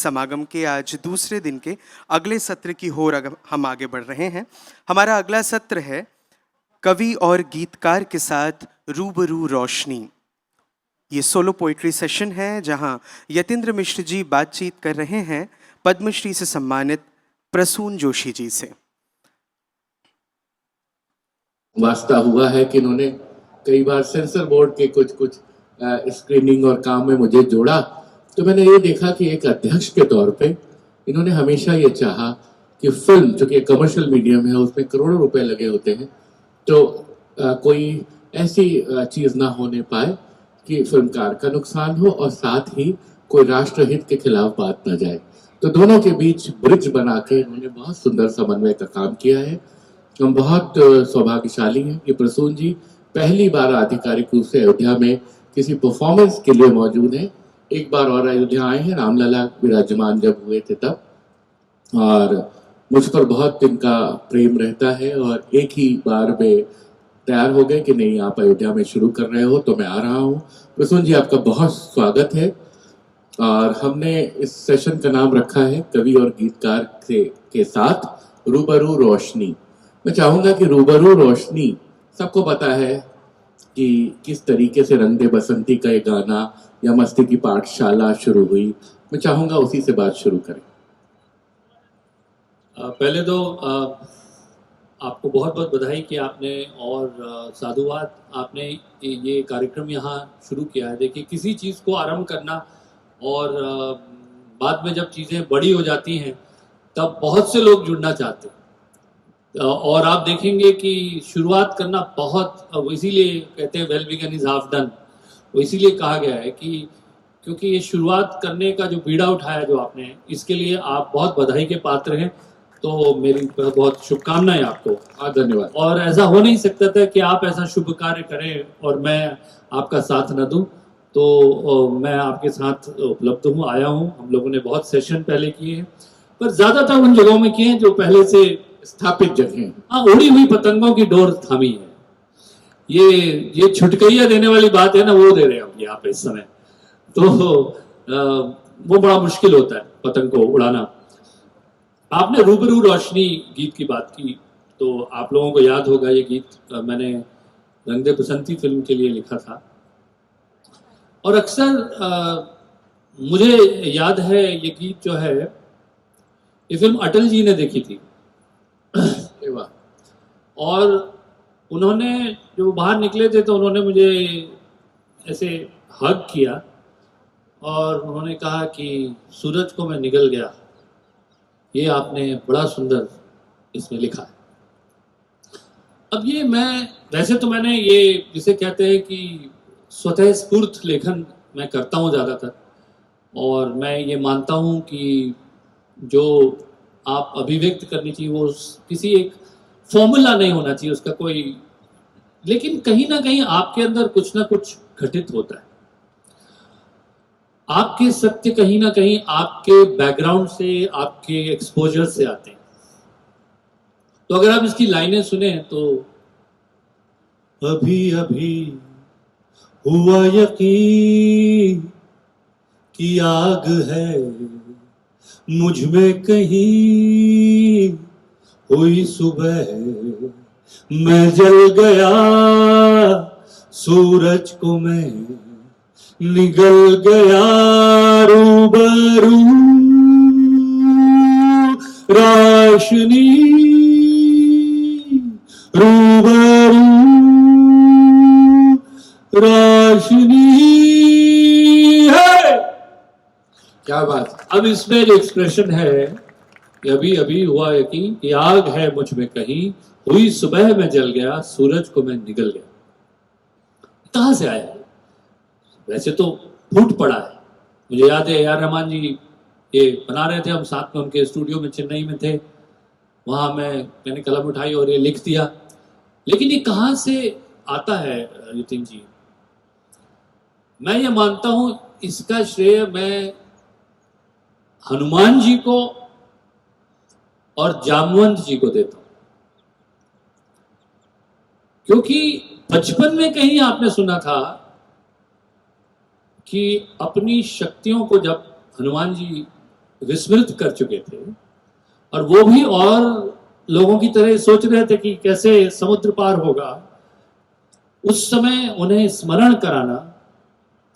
समागम के आज दूसरे दिन के अगले सत्र की ओर हम आगे बढ़ रहे हैं। हमारा अगला सत्र है कवि और गीतकार के साथ रूबरू रोशनी। ये सोलो पोइट्री सेशन है जहां यतीन्द्र मिश्र जी बातचीत कर रहे हैं पद्मश्री से सम्मानित प्रसून जोशी जी से। वास्ता हुआ है कि इन्होंने कई बार सेंसर बोर्ड के कुछ स्क्रीनिंग और काम में मुझे जोड़ा, तो मैंने ये देखा कि एक अध्यक्ष के तौर पे इन्होंने हमेशा ये चाहा कि फिल्म, जो कि कमर्शियल मीडियम है, उसमें करोड़ों रुपए लगे होते हैं, तो कोई ऐसी चीज़ ना होने पाए कि फिल्मकार का नुकसान हो और साथ ही कोई राष्ट्रहित के खिलाफ बात ना जाए। तो दोनों के बीच ब्रिज बना के इन्होंने बहुत सुंदर समन्वय का काम किया है। हम बहुत सौभाग्यशाली हैं कि प्रसून जी पहली बार आधिकारिक रूप से अयोध्या में किसी परफॉर्मेंस के लिए मौजूद हैं। एक बार और अयोध्या आए हैं, रामलला विराजमान जब हुए थे तब, और मुझ पर बहुत इनका प्रेम रहता है और एक ही बार में तैयार हो गए कि नहीं, आप अयोध्या में शुरू कर रहे हो तो मैं आ रहा हूँ। प्रसून जी, आपका बहुत स्वागत है। और हमने इस सेशन का नाम रखा है कवि और गीतकार के साथ रूबरू रोशनी। मैं चाहूंगा कि रूबरू रोशनी, सबको पता है कि किस तरीके से रंग दे बसंती का ये गाना या मस्ती की पाठशाला शुरू हुई। मैं चाहूंगा उसी से बात शुरू करें। पहले तो आपको बहुत बहुत बधाई कि आपने और साधुवाद, आपने ये कार्यक्रम यहाँ शुरू किया है। देखिए, किसी चीज़ को आरंभ करना और बाद में जब चीज़ें बड़ी हो जाती हैं तब बहुत से लोग जुड़ना चाहते हैं, और आप देखेंगे कि शुरुआत करना बहुत, इसीलिए कहते हैं well begun is half done. वो इसीलिए कहा गया है कि क्योंकि ये शुरुआत करने का जो बीड़ा उठाया जो आपने, इसके लिए आप बहुत बधाई के पात्र हैं। तो मेरी बहुत शुभकामनाएं आपको। धन्यवाद। और ऐसा हो नहीं सकता था कि आप ऐसा शुभ कार्य करें और मैं आपका साथ न दूं। तो मैं आपके साथ उपलब्ध हूँ, आया हूँ। हम लोगों ने बहुत सेशन पहले किए हैं, पर ज्यादातर उन जगहों में किए हैं जो पहले से स्थापित जगह। हाँ, उड़ी हुई पतंगों की डोर थामी है। ये छुटकैया देने वाली बात है ना, वो दे रहे हैं हम यहाँ पे इस समय। तो वो बड़ा मुश्किल होता है पतंग को उड़ाना। आपने रूबरू रोशनी गीत की बात की, तो आप लोगों को याद होगा ये गीत मैंने रंग दे बसंती फिल्म के लिए लिखा था। और अक्सर मुझे याद है ये गीत जो है, ये फिल्म अटल जी ने देखी थी। और उन्होंने, जो बाहर निकले थे तो उन्होंने मुझे ऐसे हग किया और उन्होंने कहा कि सूरज को मैं निगल गया। ये आपने बड़ा सुंदर इसमें लिखा है। अब ये वैसे तो मैंने ये जिसे कहते हैं कि स्वतः स्फूर्त लेखन मैं करता हूँ ज़्यादातर, और मैं ये मानता हूँ कि जो आप अभिव्यक्त करनी चाहिए वो किसी एक फॉर्मूला नहीं होना चाहिए उसका कोई, लेकिन कहीं ना कहीं आपके अंदर कुछ ना कुछ घटित होता है। आपके सत्य कहीं ना कहीं आपके बैकग्राउंड से, आपके एक्सपोजर से आते हैं। तो अगर आप इसकी लाइनें सुने तो, अभी अभी हुआ यकीन कि आग है मुझ में कहीं, हुई सुबह मैं जल गया, सूरज को मैं निगल गया, रूबरू रोशनी, रूबरू रोशनी है। क्या बात। अब इसमें जो एक्सप्रेशन है कि अभी अभी हुआ यकीन कि आग है मुझ में कहीं, हुई सुबह में जल गया, सूरज को मैं निगल गया, कहां से आया? वैसे तो फूट पड़ा है। मुझे याद है यार रहमान जी ये बना रहे थे, हम साथ में उनके स्टूडियो में चेन्नई में थे, वहां मैंने कलम उठाई और ये लिख दिया। लेकिन ये कहां से आता है यतीन जी? मैं ये मानता हूं इसका श्रेय मैं हनुमान जी को और जामवंत जी को देता हूं, क्योंकि बचपन में कहीं आपने सुना था कि अपनी शक्तियों को जब हनुमान जी विस्मृत कर चुके थे, और वो भी और लोगों की तरह सोच रहे थे कि कैसे समुद्र पार होगा। उस समय उन्हें स्मरण कराना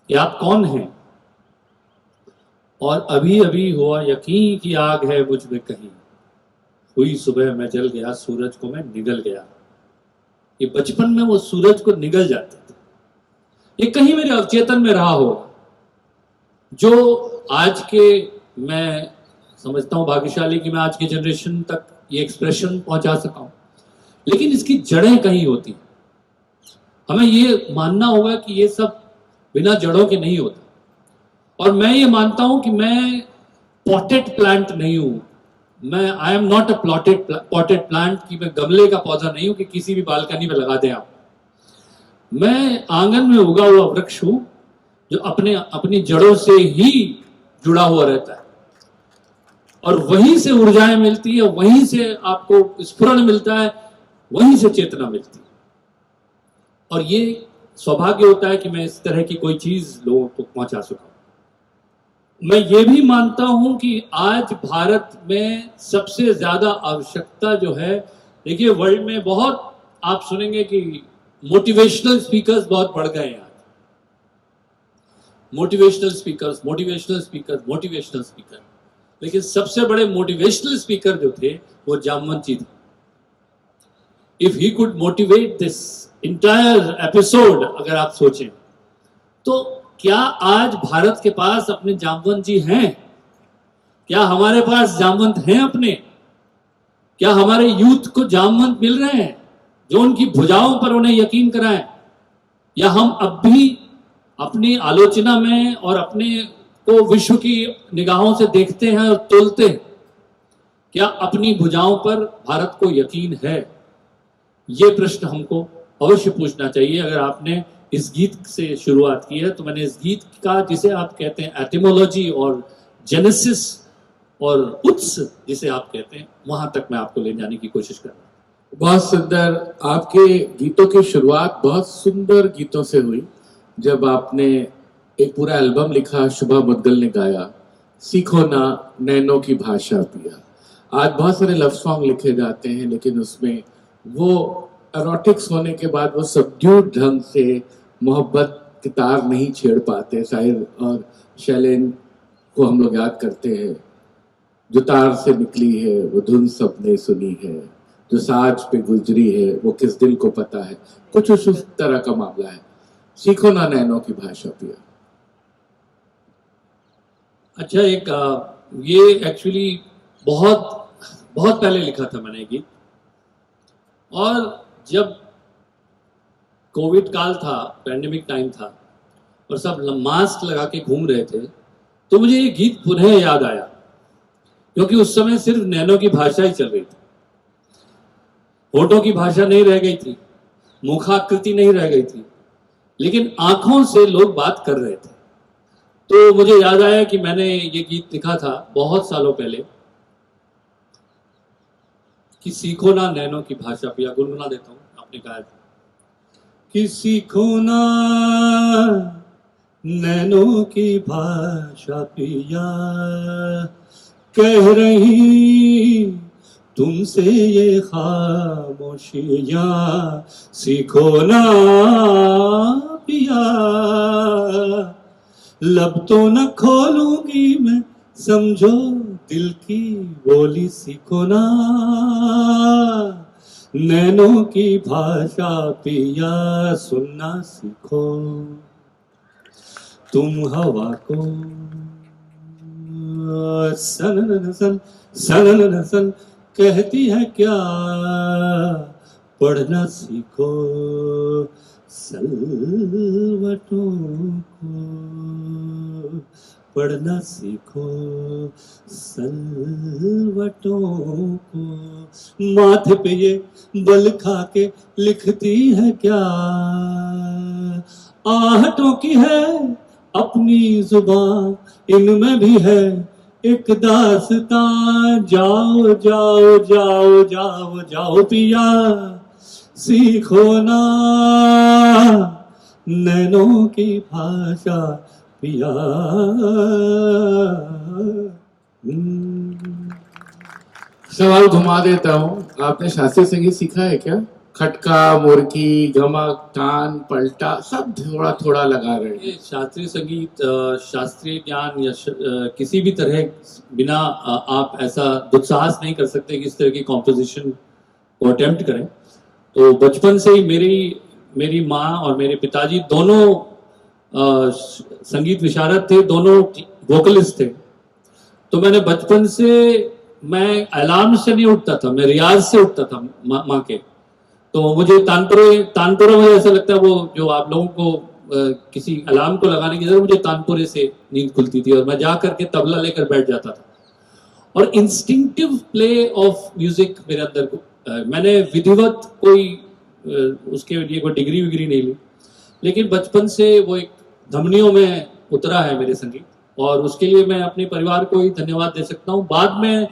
कि आप कौन हैं, और अभी अभी हुआ यकीन की आग है मुझ में कहीं, हुई सुबह मैं जल गया, सूरज को मैं निगल गया। ये बचपन में वो सूरज को निगल जाते थे, ये कहीं मेरे अवचेतन में रहा होगा, जो आज के मैं समझता हूं भाग्यशाली कि मैं आज के जनरेशन तक ये एक्सप्रेशन पहुंचा सका हूं। लेकिन इसकी जड़ें कहीं होती, हमें ये मानना होगा कि ये सब बिना जड़ों के नहीं होता। और मैं ये मानता हूं कि मैं पॉटेड प्लांट नहीं हूं, मैं I am not a potted plant, कि मैं गमले का पौधा नहीं हूं कि किसी भी बालकनी में लगा दें आप। मैं आंगन में उगा हुआ वृक्ष हूं जो अपनी जड़ों से ही जुड़ा हुआ रहता है, और वहीं से ऊर्जाएं मिलती है, वहीं से आपको स्फुरण मिलता है, वहीं से चेतना मिलती है। और ये सौभाग्य होता है कि मैं इस तरह की कोई चीज लोगों को पहुंचा सका। मैं ये भी मानता हूं कि आज भारत में सबसे ज्यादा आवश्यकता जो है, देखिए वर्ल्ड में बहुत आप सुनेंगे कि मोटिवेशनल स्पीकर्स बहुत बढ़ गए हैं। Motivational speakers, motivational speaker, motivational speaker, लेकिन सबसे बड़े मोटिवेशनल स्पीकर जो थे वो जामवंत जी थे। If he could motivate this entire episode, अगर आप सोचें तो क्या आज भारत के पास अपने जामवंत जी हैं? क्या हमारे पास जामवंत हैं अपने? क्या हमारे यूथ को जामवंत मिल रहे हैं जो उनकी भुजाओं पर उन्हें यकीन कराएं? या हम अब भी अपनी आलोचना में और अपने को विश्व की निगाहों से देखते हैं और तोलते हैं? क्या अपनी भुजाओं पर भारत को यकीन है? ये प्रश्न हमको अवश्य पूछना चाहिए। अगर आपने इस गीत से शुरुआत की है तो मैंने इस गीत का, जिसे आप कहते हैं एटिमोलॉजी और जेनेसिस और उत्स जिसे आप कहते हैं, वहां तक मैं आपको ले जाने की कोशिश कर रहा हूं। बहुत सुंदर, आपके गीतों की शुरुआत बहुत सुंदर गीतों से हुई। जब आपने एक पूरा एल्बम लिखा, शुभा मुद्गल ने गाया, सीखो ना नैनों की भाषा पिया। आज बहुत सारे लव सॉन्ग लिखे जाते हैं, लेकिन उसमें वो एरोटिक्स होने के बाद वो सबड्यूड ढंग से मोहब्बत की तार नहीं छेड़ पाते। शायर और शैलेन को हम लोग याद करते हैं, जो तार से निकली है वो धुन सबने सुनी है, जो साज पे गुजरी है वो किस दिल को पता है। कुछ उस तरह का मामला है। सीखो ना नैनों की भाषा पिया। अच्छा, ये एक्चुअली बहुत बहुत पहले लिखा था मैंने गीत, और जब कोविड काल था, पैंडेमिक टाइम था और सब मास्क लगा के घूम रहे थे, तो मुझे ये गीत पुनः याद आया, क्योंकि उस समय सिर्फ नैनो की भाषा ही चल रही थी। होठों की भाषा नहीं रह गई थी, मुखाकृति नहीं रह गई थी, लेकिन आंखों से लोग बात कर रहे थे। तो मुझे याद आया कि मैंने ये गीत लिखा था बहुत सालों पहले कि सीखो ना नैनों की भाषा पिया। गुनगुना देता हूं, आपने कहा कि सीखो ना नैनों की भाषा पिया, कह रही तुमसे ये खामोशियां, सीखो ना पिया, लब तो न खोलूंगी मैं, समझो दिल की बोली, सीखो ना नैनों की भाषा पिया, सुनना सीखो तुम हवा को सन सन सन सन कहती है क्या, पढ़ना सीखो सलवटों को, पढ़ना सीखो सलवटों को, माथे पे ये बल खा के लिखती है क्या, आहटों की है अपनी जुबान, इनमें भी है एक दास्तां, जाओ जाओ जाओ जाओ जाओ पिया, सीखो ना नैनों की भाषा पिया। सवाल घुमा देता हूँ, आपने शास्त्रीय संगीत सीखा है क्या? खटका, मुर्की, गमक, तान, पलटा सब थोड़ा थोड़ा लगा रहे हैं। ये शास्त्रीय संगीत, शास्त्रीय ज्ञान या किसी भी तरह बिना आप ऐसा दुस्साहस नहीं कर सकते कि इस तरह की कॉम्पोजिशन को अटेम्प्ट करें। तो बचपन से ही मेरी माँ और मेरे पिताजी दोनों संगीत विशारद थे, दोनों वोकलिस्ट थे। तो मैंने बचपन से, मैं अलार्म से नहीं उठता था, मैं रियाज से उठता था माँ के। तो मुझे तानपुरे मुझे ऐसा लगता है, वो जो आप लोगों को किसी अलार्म को लगाने की जरूरत, मुझे तानपुरे से नींद खुलती थी और मैं जा करके तबला लेकर बैठ जाता था। और इंस्टिंक्टिव प्ले ऑफ म्यूजिक मेरे अंदर को, मैंने विधिवत कोई उसके लिए कोई डिग्री विग्री नहीं ली, लेकिन बचपन से वो एक धमनियों में उतरा है मेरे संगीत, और उसके लिए मैं अपने परिवार को ही धन्यवाद दे सकता हूँ। बाद में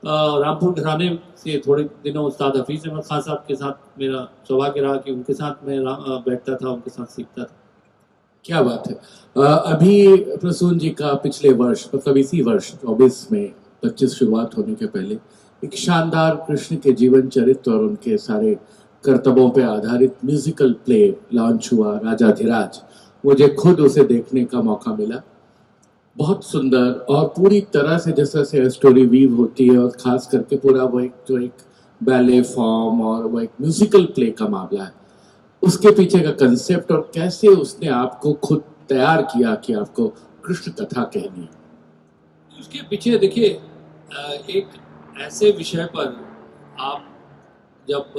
रामपुर घराने से थोड़े दिनों उस्ताद हफीज अहमद खान साहब के साथ मेरा सौभाग्य रहा कि उनके साथ मैं बैठता था, उनके साथ सीखता था। क्या बात है। अभी प्रसून जी का पिछले वर्ष, मतलब इसी वर्ष 24 में 25 शुरुआत होने के पहले एक शानदार कृष्ण के जीवन चरित्र और उनके सारे कर्तव्यों पे आधारित म्यूजिकल प्ले लॉन्च हुआ, राजाधिराज। मुझे खुद उसे देखने का मौका मिला। बहुत सुंदर और पूरी तरह से जैसा से स्टोरी वीव होती है, और खास करके पूरा वो एक जो एक बैले फॉर्म और वो एक म्यूजिकल प्ले का मामला है, उसके पीछे का कंसेप्ट और कैसे उसने आपको खुद तैयार किया कि आपको कृष्ण कथा कहनी है। उसके पीछे देखिए, एक ऐसे विषय पर आप जब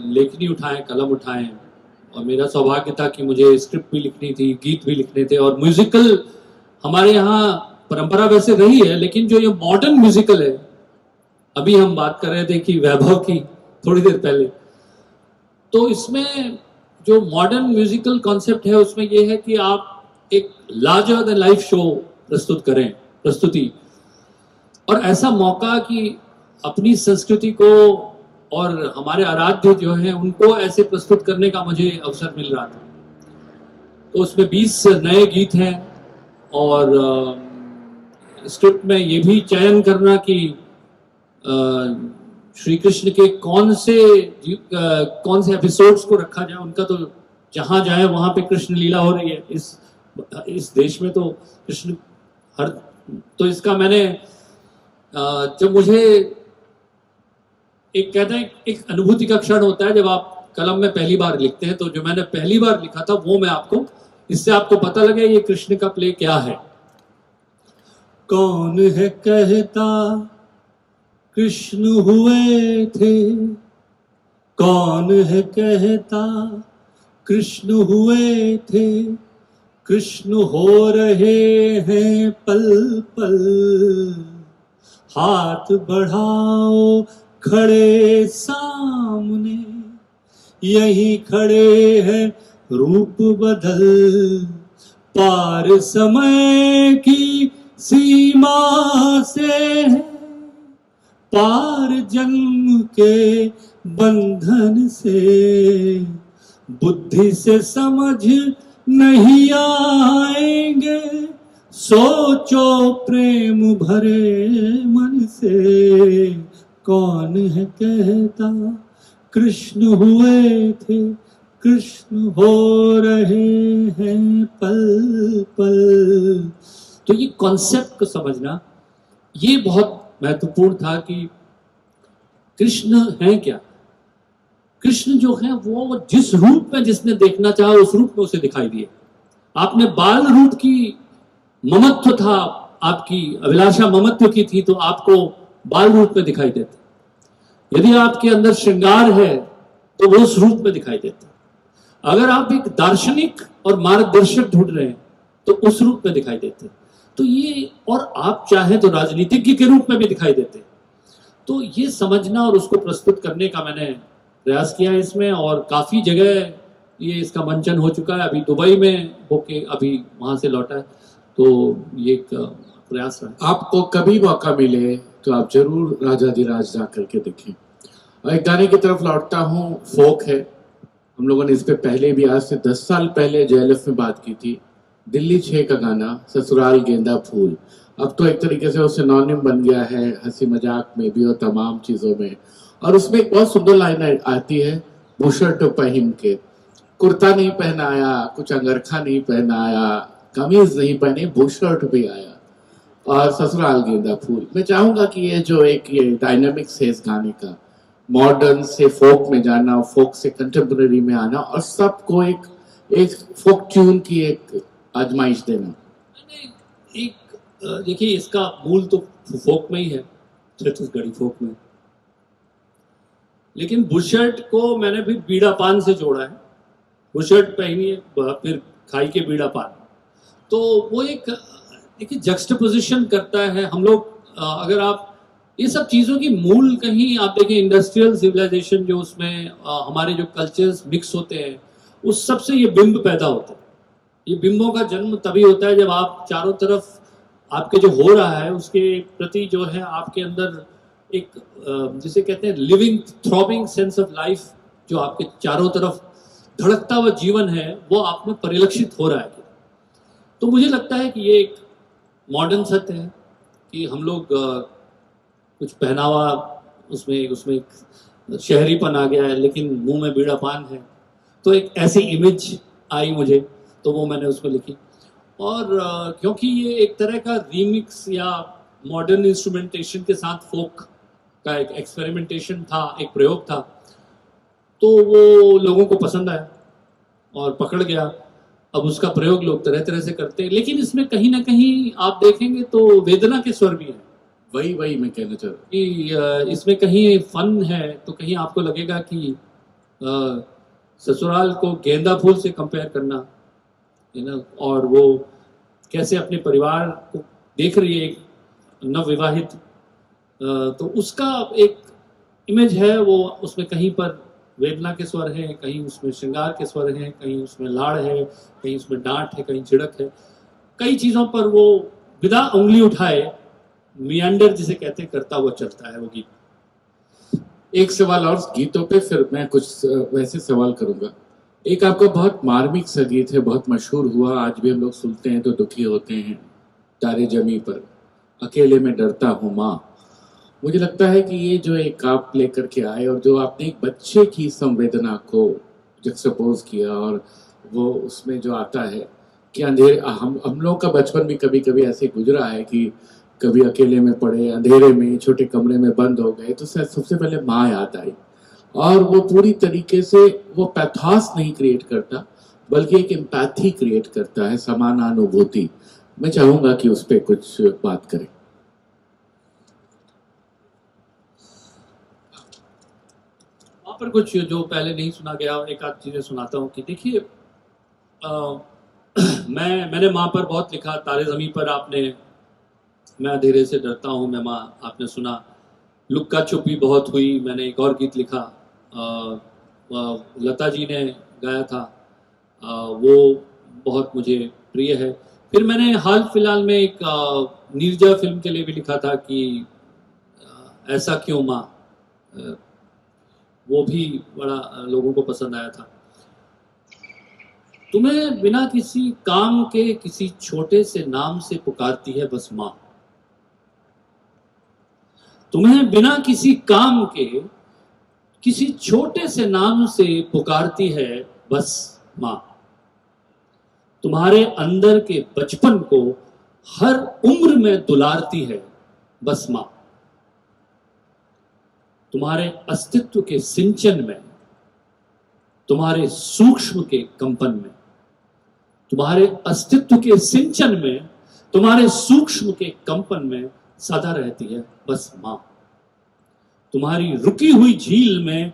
लेखनी उठाएं, कलम उठाएं, और मेरा सौभाग्य था कि मुझे स्क्रिप्ट भी लिखनी थी, गीत भी लिखने थे, और म्यूजिकल हमारे यहाँ परंपरा वैसे रही है, लेकिन जो ये मॉडर्न म्यूजिकल है, अभी हम बात कर रहे थे कि वैभव की थोड़ी देर पहले, तो इसमें जो मॉडर्न म्यूजिकल कॉन्सेप्ट है उसमें ये है कि आप एक लार्जर देन लाइफ शो प्रस्तुत करें, प्रस्तुति, और ऐसा मौका कि अपनी संस्कृति को और हमारे आराध्य जो है उनको ऐसे प्रस्तुत करने का मुझे अवसर मिल रहा था। तो उसमें 20 नए गीत हैं, और स्क्रिप्ट में ये भी चयन करना कि श्री कृष्ण के कौन से एपिसोड्स को रखा जाए। उनका तो जहां जाए वहां पे कृष्ण लीला हो रही है इस देश में, तो कृष्ण हर, तो इसका मैंने जब मुझे एक कहते हैं एक अनुभूति का क्षण होता है जब आप कलम में पहली बार लिखते हैं, तो जो मैंने पहली बार लिखा था वो मैं आपको, इससे आपको पता लगे ये कृष्ण का प्ले क्या है। कौन है कहता कृष्ण हुए थे, कौन है कहता कृष्ण हुए थे, कृष्ण हो रहे हैं पल पल, हाथ बढ़ाओ खड़े सामने, यही खड़े हैं रूप बदल, पार समय की सीमा से, पार जन्म के बंधन से, बुद्धि से समझ नहीं आएंगे, सोचो प्रेम भरे मन से, कौन है कहता कृष्ण हुए थे, कृष्ण हो रहे हैं पल पल। तो ये कॉन्सेप्ट को समझना ये बहुत महत्वपूर्ण था कि कृष्ण है क्या। कृष्ण जो है वो जिस रूप में जिसने देखना चाहा उस रूप में उसे दिखाई दिए। आपने बाल रूप की ममत्व था, आपकी अभिलाषा ममत्व की थी, तो आपको बाल रूप में दिखाई देते। यदि आपके अंदर श्रृंगार है तो वो उस रूप में दिखाई देता। अगर आप एक दार्शनिक और मार्गदर्शक ढूंढ रहे हैं तो उस रूप में दिखाई देते। तो ये, और आप चाहें तो राजनीतिज्ञ के रूप में भी दिखाई देते। तो ये समझना और उसको प्रस्तुत करने का मैंने प्रयास किया है इसमें, और काफी जगह ये इसका मंचन हो चुका है। अभी दुबई में होके अभी वहां से लौटा है, तो ये एक प्रयास रहा। आपको कभी मौका मिले तो आप जरूर राजाधिराज जा करके देखें। और एक गाने की तरफ लौटता हूँ, फोक है। हम लोगों ने इस पे पहले भी, आज से 10 साल पहले JLF में बात की थी। दिल्ली 6 का गाना, ससुराल गेंदा फूल। अब तो एक तरीके से वो सिनोनिम बन गया है हंसी मजाक में भी और तमाम चीजों में। और उसमें एक बहुत सुंदर लाइन आती है, बुशर्ट पहन के, कुर्ता नहीं पहनाया, कुछ अंगरखा नहीं पहनाया, कमीज नहीं पहनी, बुशर्ट भी आया और ससुराल गेंदा फूल। मैं चाहूंगा कि ये जो एक ये डायनामिक्स है इस गाने का, मॉडर्न से फोक में जाना और फोक से कंटेम्पररी में आना और सबको एक एक फोक ट्यून की एक आजमाइश देना। मैंने एक देखिए, इसका मूल तो फोक में ही है, छत्तीसगढ़ी फोक में, लेकिन बुशर्ट को मैंने भी बीड़ा पान से जोड़ा है। बुशर्ट पहनिए फिर खाई के बीड़ा पान, तो वो एक देखिए जक्स्टपोजिशन करता है। हम लोग अगर आप ये सब चीज़ों की मूल कहीं आप देखें, इंडस्ट्रियल सिविलाइजेशन जो उसमें हमारे जो कल्चर्स मिक्स होते हैं, उस सब से ये बिंब पैदा होता है। ये बिंबों का जन्म तभी होता है जब आप चारों तरफ आपके जो हो रहा है उसके प्रति जो है आपके अंदर एक जिसे कहते हैं living throbbing sense of life, जो आपके चारों तरफ धड़कता हुआ जीवन है वो आप में परिलक्षित हो रहा है। तो मुझे लगता है कि ये एक मॉडर्न सत्य है कि हम लोग कुछ पहनावा उसमें उसमें एक शहरीपन आ गया है, लेकिन मुंह में बीड़ा पान है, तो एक ऐसी इमेज आई मुझे, तो वो मैंने उसमें लिखी। और क्योंकि ये एक तरह का रीमिक्स या मॉडर्न इंस्ट्रूमेंटेशन के साथ फोक का एक एक्सपेरिमेंटेशन था, एक प्रयोग था, तो वो लोगों को पसंद आया और पकड़ गया। अब उसका प्रयोग लोग तरह तरह से करते हैं, लेकिन इसमें कहीं ना कहीं आप देखेंगे तो वेदना के स्वर भी हैं। वही मैं कहना चाह रहा हूँ कि इसमें कहीं फन है, तो कहीं आपको लगेगा कि ससुराल को गेंदा फूल से कंपेयर करना है ना, और वो कैसे अपने परिवार को देख रही है एक नवविवाहित, तो उसका एक इमेज है वो। उसमें कहीं पर वेदना के स्वर हैं, कहीं उसमें श्रृंगार के स्वर हैं, कहीं उसमें लाड़ है, कहीं उसमें डांट है, कहीं झिड़क है। कई चीज़ों पर वो बिना उंगली उठाए मियांडर जिसे कहते हैं करता हुआ चलता है वो गीत। एक सवाल और गीतों पे, फिर मैं कुछ वैसे सवाल करूंगा। एक आपका बहुत मार्मिक सा गीत है, बहुत मशहूर हुआ, आज भी हम लोग सुनते हैं तो दुखी होते हैं, तारे जमी पर, अकेले में डरता हूँ माँ। मुझे लगता है कि ये जो एक आप लेकर के आए और जो आपने एक बच्चे की संवेदना को जक्सपोज किया, और वो उसमें जो आता है कि अंधेरे, हम लोग का बचपन भी कभी कभी ऐसे गुजरा है कि कभी अकेले में पड़े, अंधेरे में छोटे कमरे में बंद हो गए, तो सबसे पहले माँ याद आई। और वो पूरी तरीके से वो पैथोस नहीं क्रिएट करता, बल्कि एक एम्पैथी क्रिएट करता है, समानानुभूति। मैं चाहूंगा कि उस पर कुछ बात करें। वहाँ पर कुछ जो पहले नहीं सुना गया, एक आध चीज़ें सुनाता हूँ कि देखिए, मैंने माँ पर बहुत लिखा, तारे ज़मीं पर आपने, मैं अंधेरे से डरता हूँ मैं माँ आपने सुना, लुक्का छुपी बहुत हुई, मैंने एक और गीत लिखा, लता जी ने गाया था, वो बहुत मुझे प्रिय है। फिर मैंने हाल फिलहाल में एक नीरजा फिल्म के लिए भी लिखा था कि ऐसा क्यों माँ, वो भी बड़ा लोगों को पसंद आया था। तुम्हें बिना किसी काम के किसी छोटे से नाम से पुकारती है बस माँ। तुम्हें बिना किसी काम के किसी छोटे से नाम से पुकारती है बस माँ। तुम्हारे अंदर के बचपन को हर उम्र में दुलारती है बस माँ। तुम्हारे अस्तित्व के सिंचन में, तुम्हारे सूक्ष्म के कंपन में, तुम्हारे अस्तित्व के सिंचन में, तुम्हारे सूक्ष्म के कंपन में सदा रहती है बस माँ। तुम्हारी रुकी हुई झील में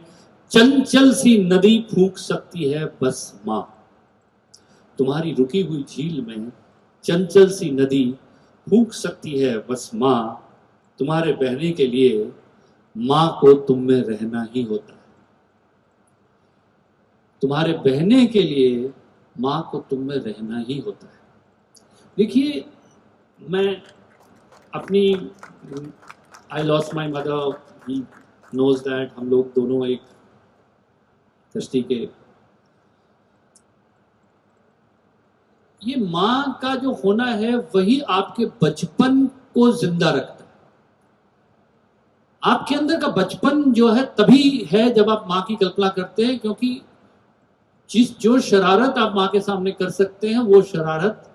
चंचल सी नदी फूंक सकती है बस माँ। तुम्हारी रुकी हुई झील में चंचल सी नदी फूंक सकती है बस माँ। तुम्हारे बहने के लिए माँ को तुम में रहना ही होता है। तुम्हारे बहने के लिए माँ को तुम में रहना ही होता है। देखिए, मैं अपनी I lost my mother, he knows that, हम लोग दोनों एक कश्ती के ये माँ का जो होना है वही आपके बचपन को जिंदा रखता है। आपके अंदर का बचपन जो है तभी है जब आप माँ की कल्पना करते हैं, क्योंकि जो शरारत आप माँ के सामने कर सकते हैं वो शरारत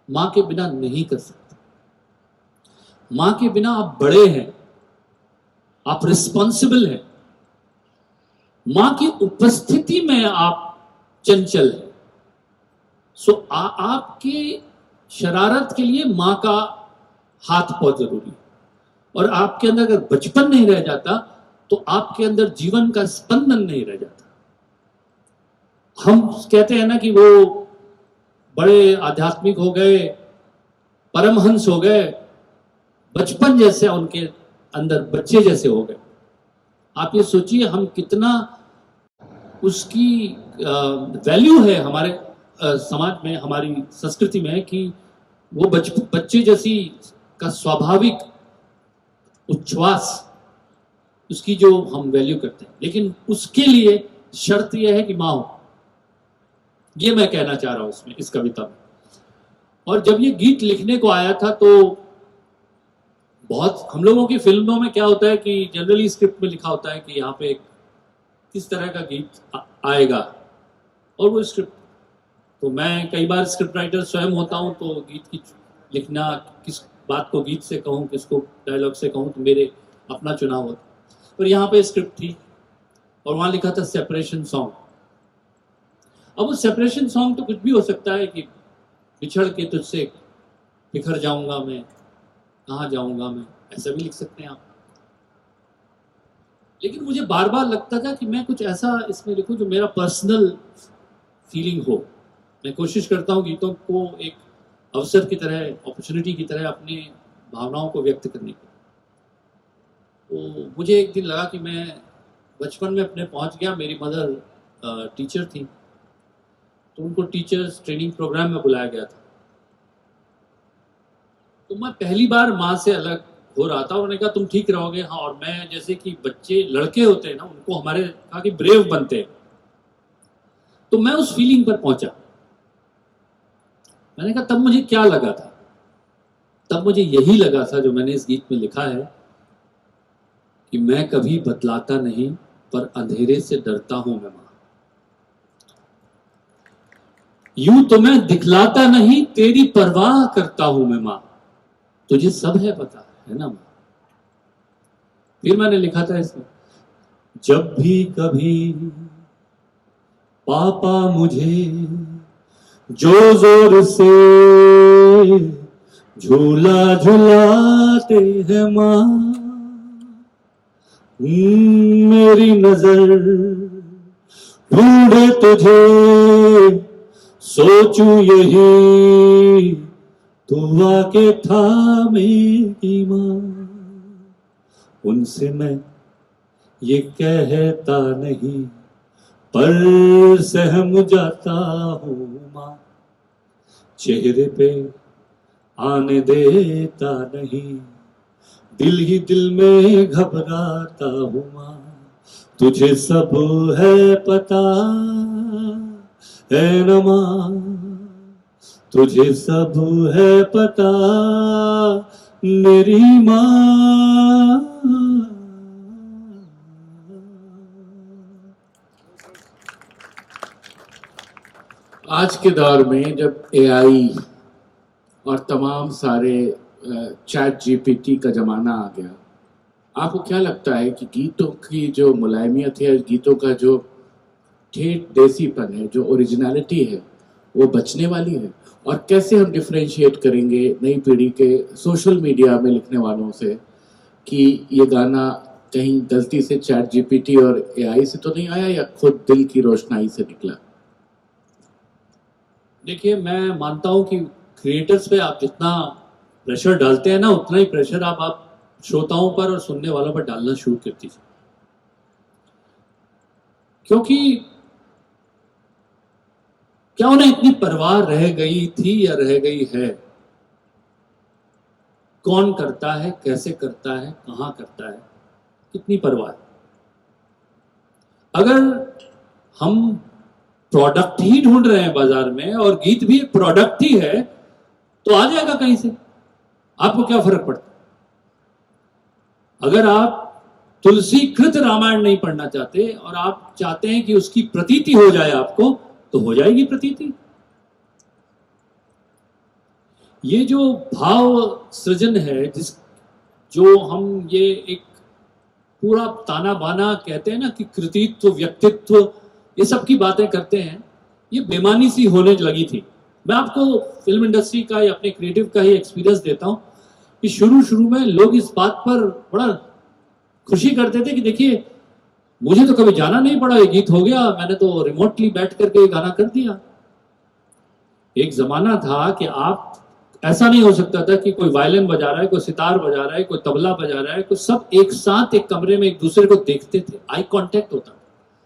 माँ के बिना नहीं कर सकते। माँ के बिना आप बड़े हैं, आप रिस्पॉन्सिबल हैं। माँ की उपस्थिति में आप चंचल हैं। सो आपके शरारत के लिए माँ का हाथ बहुत जरूरी है। और आपके अंदर अगर बचपन नहीं रह जाता तो आपके अंदर जीवन का स्पंदन नहीं रह जाता। हम कहते हैं ना कि वो बड़े आध्यात्मिक हो गए, परमहंस हो गए, बचपन जैसे उनके अंदर बच्चे जैसे हो गए। आप ये सोचिए हम कितना उसकी वैल्यू है हमारे समाज में, हमारी संस्कृति में, कि वो बच्चे जैसी का स्वाभाविक उच्छ्वास, उसकी जो हम वैल्यू करते हैं। लेकिन उसके लिए शर्त यह है कि माँ हो। ये मैं कहना चाह रहा हूं इसमें, इस कविता में। और जब ये गीत लिखने को आया था तो बहुत, हम लोगों की फिल्मों में क्या होता है कि जनरली स्क्रिप्ट में लिखा होता है कि यहाँ पे किस तरह का गीत आएगा, और वो स्क्रिप्ट, तो मैं कई बार स्क्रिप्ट राइटर स्वयं होता हूँ, तो गीत की लिखना, किस बात को गीत से कहूँ, किसको डायलॉग से कहूँ, तो मेरे अपना चुनाव होता। पर यहाँ पे स्क्रिप्ट थी और वहाँ लिखा था सेपरेशन सॉन्ग। अब वो सेपरेशन सॉन्ग तो कुछ भी हो सकता है कि बिछड़ के तुझसे बिखर जाऊंगा मैं, कहाँ जाऊंगा मैं, ऐसा भी लिख सकते हैं आप। लेकिन मुझे बार बार लगता था कि मैं कुछ ऐसा इसमें लिखूं जो मेरा पर्सनल फीलिंग हो। मैं कोशिश करता हूँ गीतों को एक अवसर की तरह, अपॉर्चुनिटी की तरह अपनी भावनाओं को व्यक्त करने की। तो मुझे एक दिन लगा कि मैं बचपन में अपने पहुंच गया। मेरी मदर टीचर थी, तो उनको टीचर्स ट्रेनिंग प्रोग्राम में बुलाया गया था। तो मैं पहली बार माँ से अलग हो रहा था। उन्होंने कहा तुम ठीक रहोगे। हाँ, और मैं, जैसे कि बच्चे लड़के होते हैं ना, उनको हमारे कहा कि ब्रेव बनते हैं, तो मैं उस फीलिंग पर पहुंचा। मैंने कहा तब मुझे क्या लगा था, तब मुझे यही लगा था जो मैंने इस गीत में लिखा है कि मैं कभी बतलाता नहीं पर अंधेरे से डरता हूं मैं मां। यूं तो मैं दिखलाता नहीं तेरी परवाह करता हूं मैं मां, तुझे सब है पता है ना मां। फिर मैंने लिखा था इसमें, जब भी कभी पापा मुझे जो जोर से झूला झुलाते हैं मां, मेरी नजर ढूंढे तुझे, सोचूं यही तू आके थामेगी मां। उनसे मैं ये कहता नहीं पर सहम जाता हूं मां, चेहरे पे आने देता नहीं, दिल ही दिल में घबराता हूं मां। तुझे सब है पता है न मां, तुझे सब है पता मेरी मां। आज के दौर में जब एआई और तमाम सारे चैट जीपीटी का जमाना आ गया, आपको क्या लगता है कि गीतों की जो मुलायमियत है, गीतों का जो ठेठ देसीपन है, जो ओरिजिनलिटी है, वो बचने वाली है? और कैसे हम डिफरेंशिएट करेंगे नई पीढ़ी के सोशल मीडिया में लिखने वालों से कि ये गाना कहीं गलती से चैट जीपीटी और एआई से तो नहीं आया या खुद दिल की रोशनाई से निकला? देखिए, मैं मानता हूं कि क्रिएटर्स पे आप जितना प्रेशर डालते हैं ना, उतना ही प्रेशर आप श्रोताओं पर और सुनने वालों पर डालना शुरू कर दीजिए। क्योंकि क्या उन्हें इतनी परवाह रह गई थी या रह गई है, कौन करता है, कैसे करता है, कहां करता है, कितनी परवाह है। अगर हम प्रोडक्ट ही ढूंढ रहे हैं बाजार में और गीत भी एक प्रोडक्ट ही है, तो आ जाएगा कहीं से, आपको क्या फर्क पड़ता? अगर आप तुलसी कृत रामायण नहीं पढ़ना चाहते और आप चाहते हैं कि उसकी प्रतीति हो जाए आपको, तो हो जाएगी प्रतीति। ये जो भाव सृजन है, जो हम ये एक पूरा ताना बाना कहते हैं ना कि कृतित्व, व्यक्तित्व, ये सब की बातें करते हैं, ये बेमानी सी होने लगी थी। मैं आपको फिल्म इंडस्ट्री का या अपने क्रिएटिव का ही एक्सपीरियंस देता हूं कि शुरू में लोग इस बात पर बड़ा खुशी करते थे कि देखिए, मुझे तो कभी जाना नहीं पड़ा, ये गीत हो गया, मैंने तो रिमोटली बैठ करके ये गाना कर दिया। एक जमाना था कि आप, ऐसा नहीं हो सकता था कि कोई वायलिन बजा रहा है, कोई सितार बजा रहा है, कोई तबला बजा रहा है, कोई सब एक साथ एक कमरे में एक दूसरे को देखते थे, आई कांटेक्ट होता था,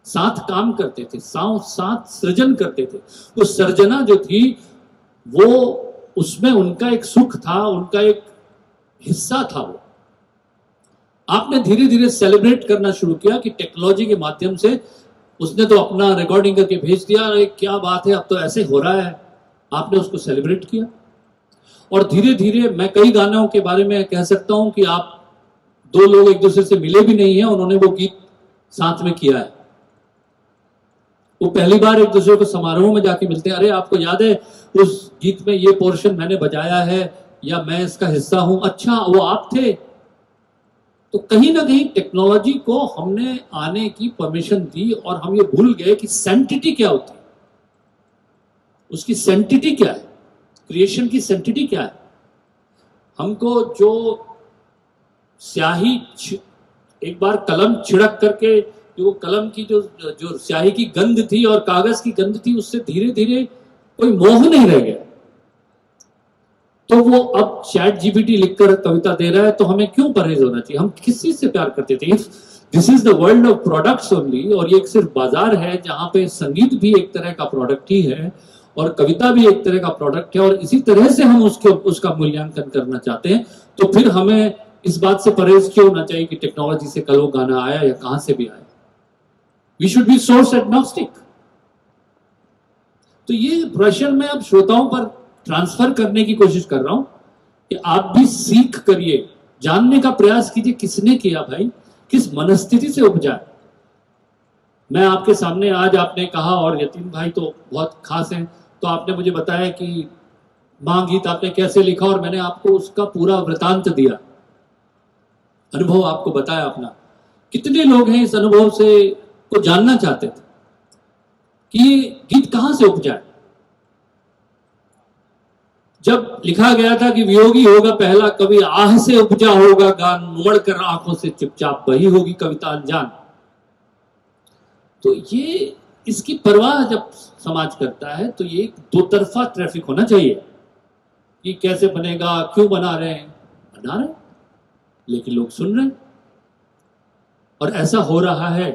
साथ काम करते थे, साथ सृजन करते थे। वो सर्जना जो थी वो, उसमें उनका एक सुख था, उनका एक हिस्सा था। वो आपने धीरे धीरे सेलिब्रेट करना शुरू किया कि टेक्नोलॉजी के माध्यम से उसने तो अपना रिकॉर्डिंग करके भेज दिया, अरे क्या बात है, अब तो ऐसे हो रहा है, आपने उसको सेलिब्रेट किया। और धीरे धीरे मैं कई गानों के बारे में कह सकता हूं कि आप, दो लोग एक दूसरे से मिले भी नहीं है, उन्होंने वो गीत साथ में किया है। वो पहली बार एक दूसरे को समारोह में जाके मिलते हैं, अरे आपको याद है उस गीत में ये पोर्शन मैंने बजाया है या मैं इसका हिस्सा हूं, अच्छा वो आप थे। तो कहीं ना कहीं टेक्नोलॉजी को हमने आने की परमिशन दी और हम ये भूल गए कि सेंटिटी क्या होती है, उसकी सेंटिटी क्या है, क्रिएशन की सेंटिटी क्या है। हमको जो स्याही एक बार कलम छिड़क करके, जो कलम की जो स्याही की गंध थी और कागज की गंध थी, उससे धीरे धीरे कोई मोह नहीं रह गया। तो वो अब चैट जीपीटी लिखकर कविता दे रहा है, तो हमें क्यों परहेज होना चाहिए? हम किस चीज से प्यार करते थे? This is the world of products only, और ये एक सिर्फ बाजार है जहां पे संगीत भी एक तरह का प्रोडक्ट ही है और कविता भी एक तरह का प्रोडक्ट है, और इसी तरह से हम उसका मूल्यांकन करना चाहते हैं। तो फिर हमें इस बात से परहेज क्यों होना चाहिए कि टेक्नोलॉजी से कल वो गाना आया या कहां से भी आया? We should be source agnostic. तो ये प्रेशर मैं अब श्रोताओं पर ट्रांसफर करने की कोशिश कर रहा हूं कि आप भी सीख करिए, जानने का प्रयास कीजिए किसने किया भाई, किस मनस्थिति से उपजा। मैं आपके सामने आज, आपने कहा, और यतीन भाई तो बहुत खास हैं, तो आपने मुझे बताया कि मां गीत आपने कैसे लिखा और मैंने आपको उसका पूरा वृतांत दिया, अनुभव आपको बताया अपना। कितने लोग हैं इस अनुभव से को जानना चाहते थे कि गीत कहां से उपजा। जब लिखा गया था कि वियोगी होगा पहला कवि, आह से उपजा होगा गान, मुड़ कर आंखों से चुपचाप बही होगी कविता अनजान। तो ये, इसकी परवाह जब समाज करता है तो ये दो तरफा ट्रैफिक होना चाहिए कि कैसे बनेगा, क्यों बना रहे हैं, बना रहे हैं, लेकिन लोग सुन रहे हैं। और ऐसा हो रहा है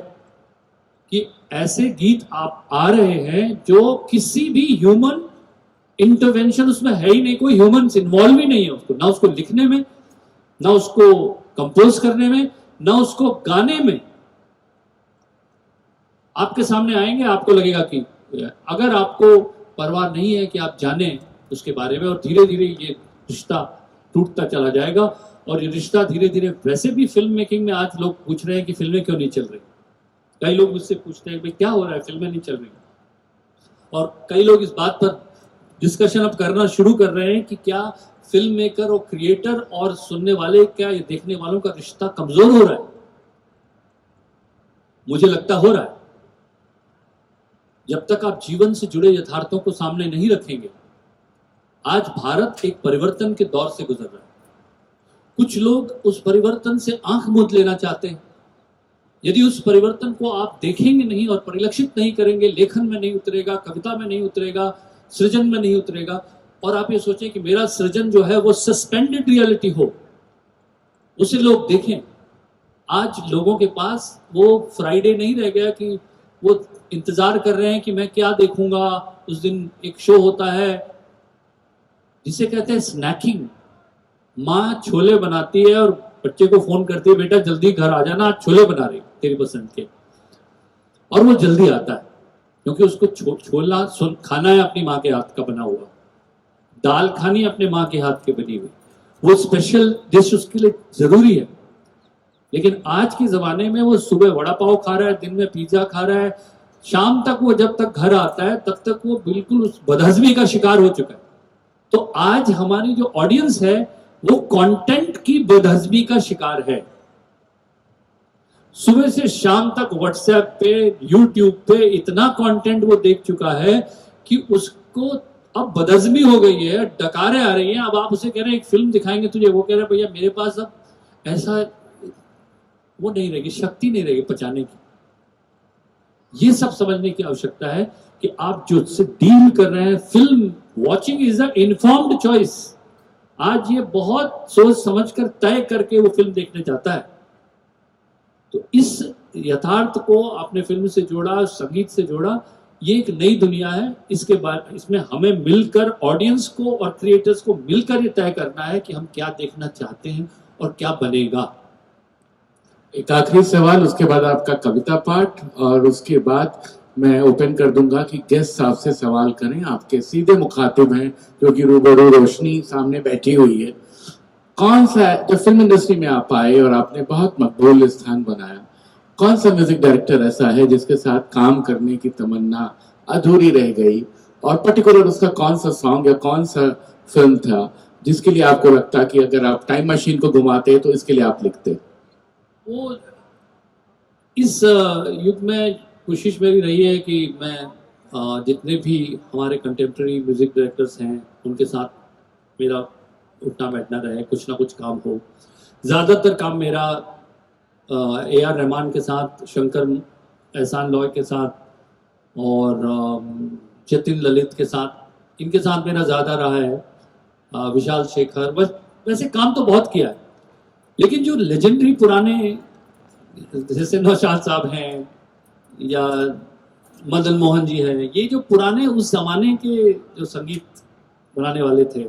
कि ऐसे गीत आप आ रहे हैं जो किसी भी ह्यूमन इंटरवेंशन उसमें है ही नहीं, कोई ह्यूमंस इन्वॉल्व ही नहीं है उसको, ना उसको लिखने में, ना उसको कंपोज करने में, ना उसको गाने में। आपके सामने आएंगे, आपको लगेगा कि अगर आपको परवाह नहीं है कि आप जाने उसके बारे में, और धीरे धीरे ये रिश्ता टूटता चला जाएगा। और ये रिश्ता धीरे धीरे, वैसे भी फिल्म मेकिंग में आज लोग पूछ रहे हैं कि फिल्में क्यों नहीं चल रही। कई लोग मुझसे पूछते हैं भाई क्या हो रहा है, फिल्में नहीं चल रही। और कई लोग इस बात पर डिस्कशन अब करना शुरू कर रहे हैं कि क्या फिल्म मेकर और क्रिएटर और सुनने वाले, क्या ये देखने वालों का रिश्ता कमजोर हो रहा है? मुझे लगता हो रहा है। जब तक आप जीवन से जुड़े यथार्थों को सामने नहीं रखेंगे। आज भारत एक परिवर्तन के दौर से गुजर रहा है। कुछ लोग उस परिवर्तन से आंख मूंद लेना चाहते हैं। यदि उस परिवर्तन को आप देखेंगे नहीं और परिलक्षित नहीं करेंगे, लेखन में नहीं उतरेगा, कविता में नहीं उतरेगा, सृजन में नहीं उतरेगा, और आप ये सोचें कि मेरा सृजन जो है वो सस्पेंडेड रियलिटी हो, उसे लोग देखें। आज लोगों के पास वो फ्राइडे नहीं रह गया कि वो इंतजार कर रहे हैं कि मैं क्या देखूंगा। उस दिन एक शो होता है जिसे कहते हैं स्नैकिंग। माँ छोले बनाती है और बच्चे को फोन करती है, बेटा जल्दी घर आ जाना, आज छोले बना रही तेरी पसंद के, और वो जल्दी आता है। क्योंकि उसको छोला खाना है अपनी माँ के हाथ का बना हुआ, दाल खानी अपने माँ के हाथ की बनी हुई, वो स्पेशल डिश उसके लिए जरूरी है। लेकिन आज के जमाने में वो सुबह वड़ा पाव खा रहा है, दिन में पिज्जा खा रहा है, शाम तक वो जब तक घर आता है तब तक वो बिल्कुल उस बदहजमी का शिकार हो चुका है। तो आज हमारी जो ऑडियंस है वो कंटेंट की बदहजमी का शिकार है। सुबह से शाम तक व्हाट्सएप पे, यूट्यूब पे इतना कंटेंट वो देख चुका है कि उसको अब बदहजमी हो गई है, डकारें आ रही हैं। अब आप उसे कह रहे हैं एक फिल्म दिखाएंगे तुझे, वो कह रहा है भैया मेरे पास अब ऐसा वो नहीं रहेगी, शक्ति नहीं रहेगी पचाने की। ये सब समझने की आवश्यकता है कि आप जो उससे डील कर रहे हैं, film watching is a informed choice. आज ये बहुत सोच समझ कर तय करके वो फिल्म देखने जाता है। तो इस यथार्थ को आपने फिल्म से जोड़ा, संगीत से जोड़ा, ये एक नई दुनिया है। इसके बाद इसमें हमें मिलकर, ऑडियंस को और क्रिएटर्स को मिलकर ये तय करना है कि हम क्या देखना चाहते हैं और क्या बनेगा। एक आखिरी सवाल, उसके बाद आपका कविता पाठ, और उसके बाद मैं ओपन कर दूंगा कि गेस्ट साहब से सवाल करें। आपके सीधे मुखातिब हैं जो कि रूबरू रोशनी सामने बैठी हुई है। कौन सा, जब फिल्म इंडस्ट्री में आप आए और आपने बहुत मकबूल स्थान बनाया, कौन सा म्यूजिक डायरेक्टर ऐसा है जिसके साथ काम करने की तमन्ना अधूरी रह गई, और पर्टिकुलर उसका कौन सा सॉन्ग या कौन सा फिल्म था जिसके लिए आपको लगता कि अगर आप टाइम मशीन को घुमाते तो इसके लिए आप लिखते? वो इस युग में कोशिश मेरी रही है कि मैं जितने भी हमारे कंटेम्प्रेरी म्यूजिक डायरेक्टर्स हैं उनके साथ मेरा उठना बैठना रहे, कुछ ना कुछ काम हो। ज़्यादातर काम मेरा AR रहमान के साथ, शंकर एहसान लॉय के साथ और जतिन ललित के साथ, इनके साथ मेरा ज़्यादा रहा है। विशाल शेखर, बस वैसे काम तो बहुत किया है। लेकिन जो लेजेंडरी पुराने, जैसे नौशाद साहब हैं या मदन मोहन जी हैं, ये जो पुराने उस जमाने के जो संगीत बनाने वाले थे,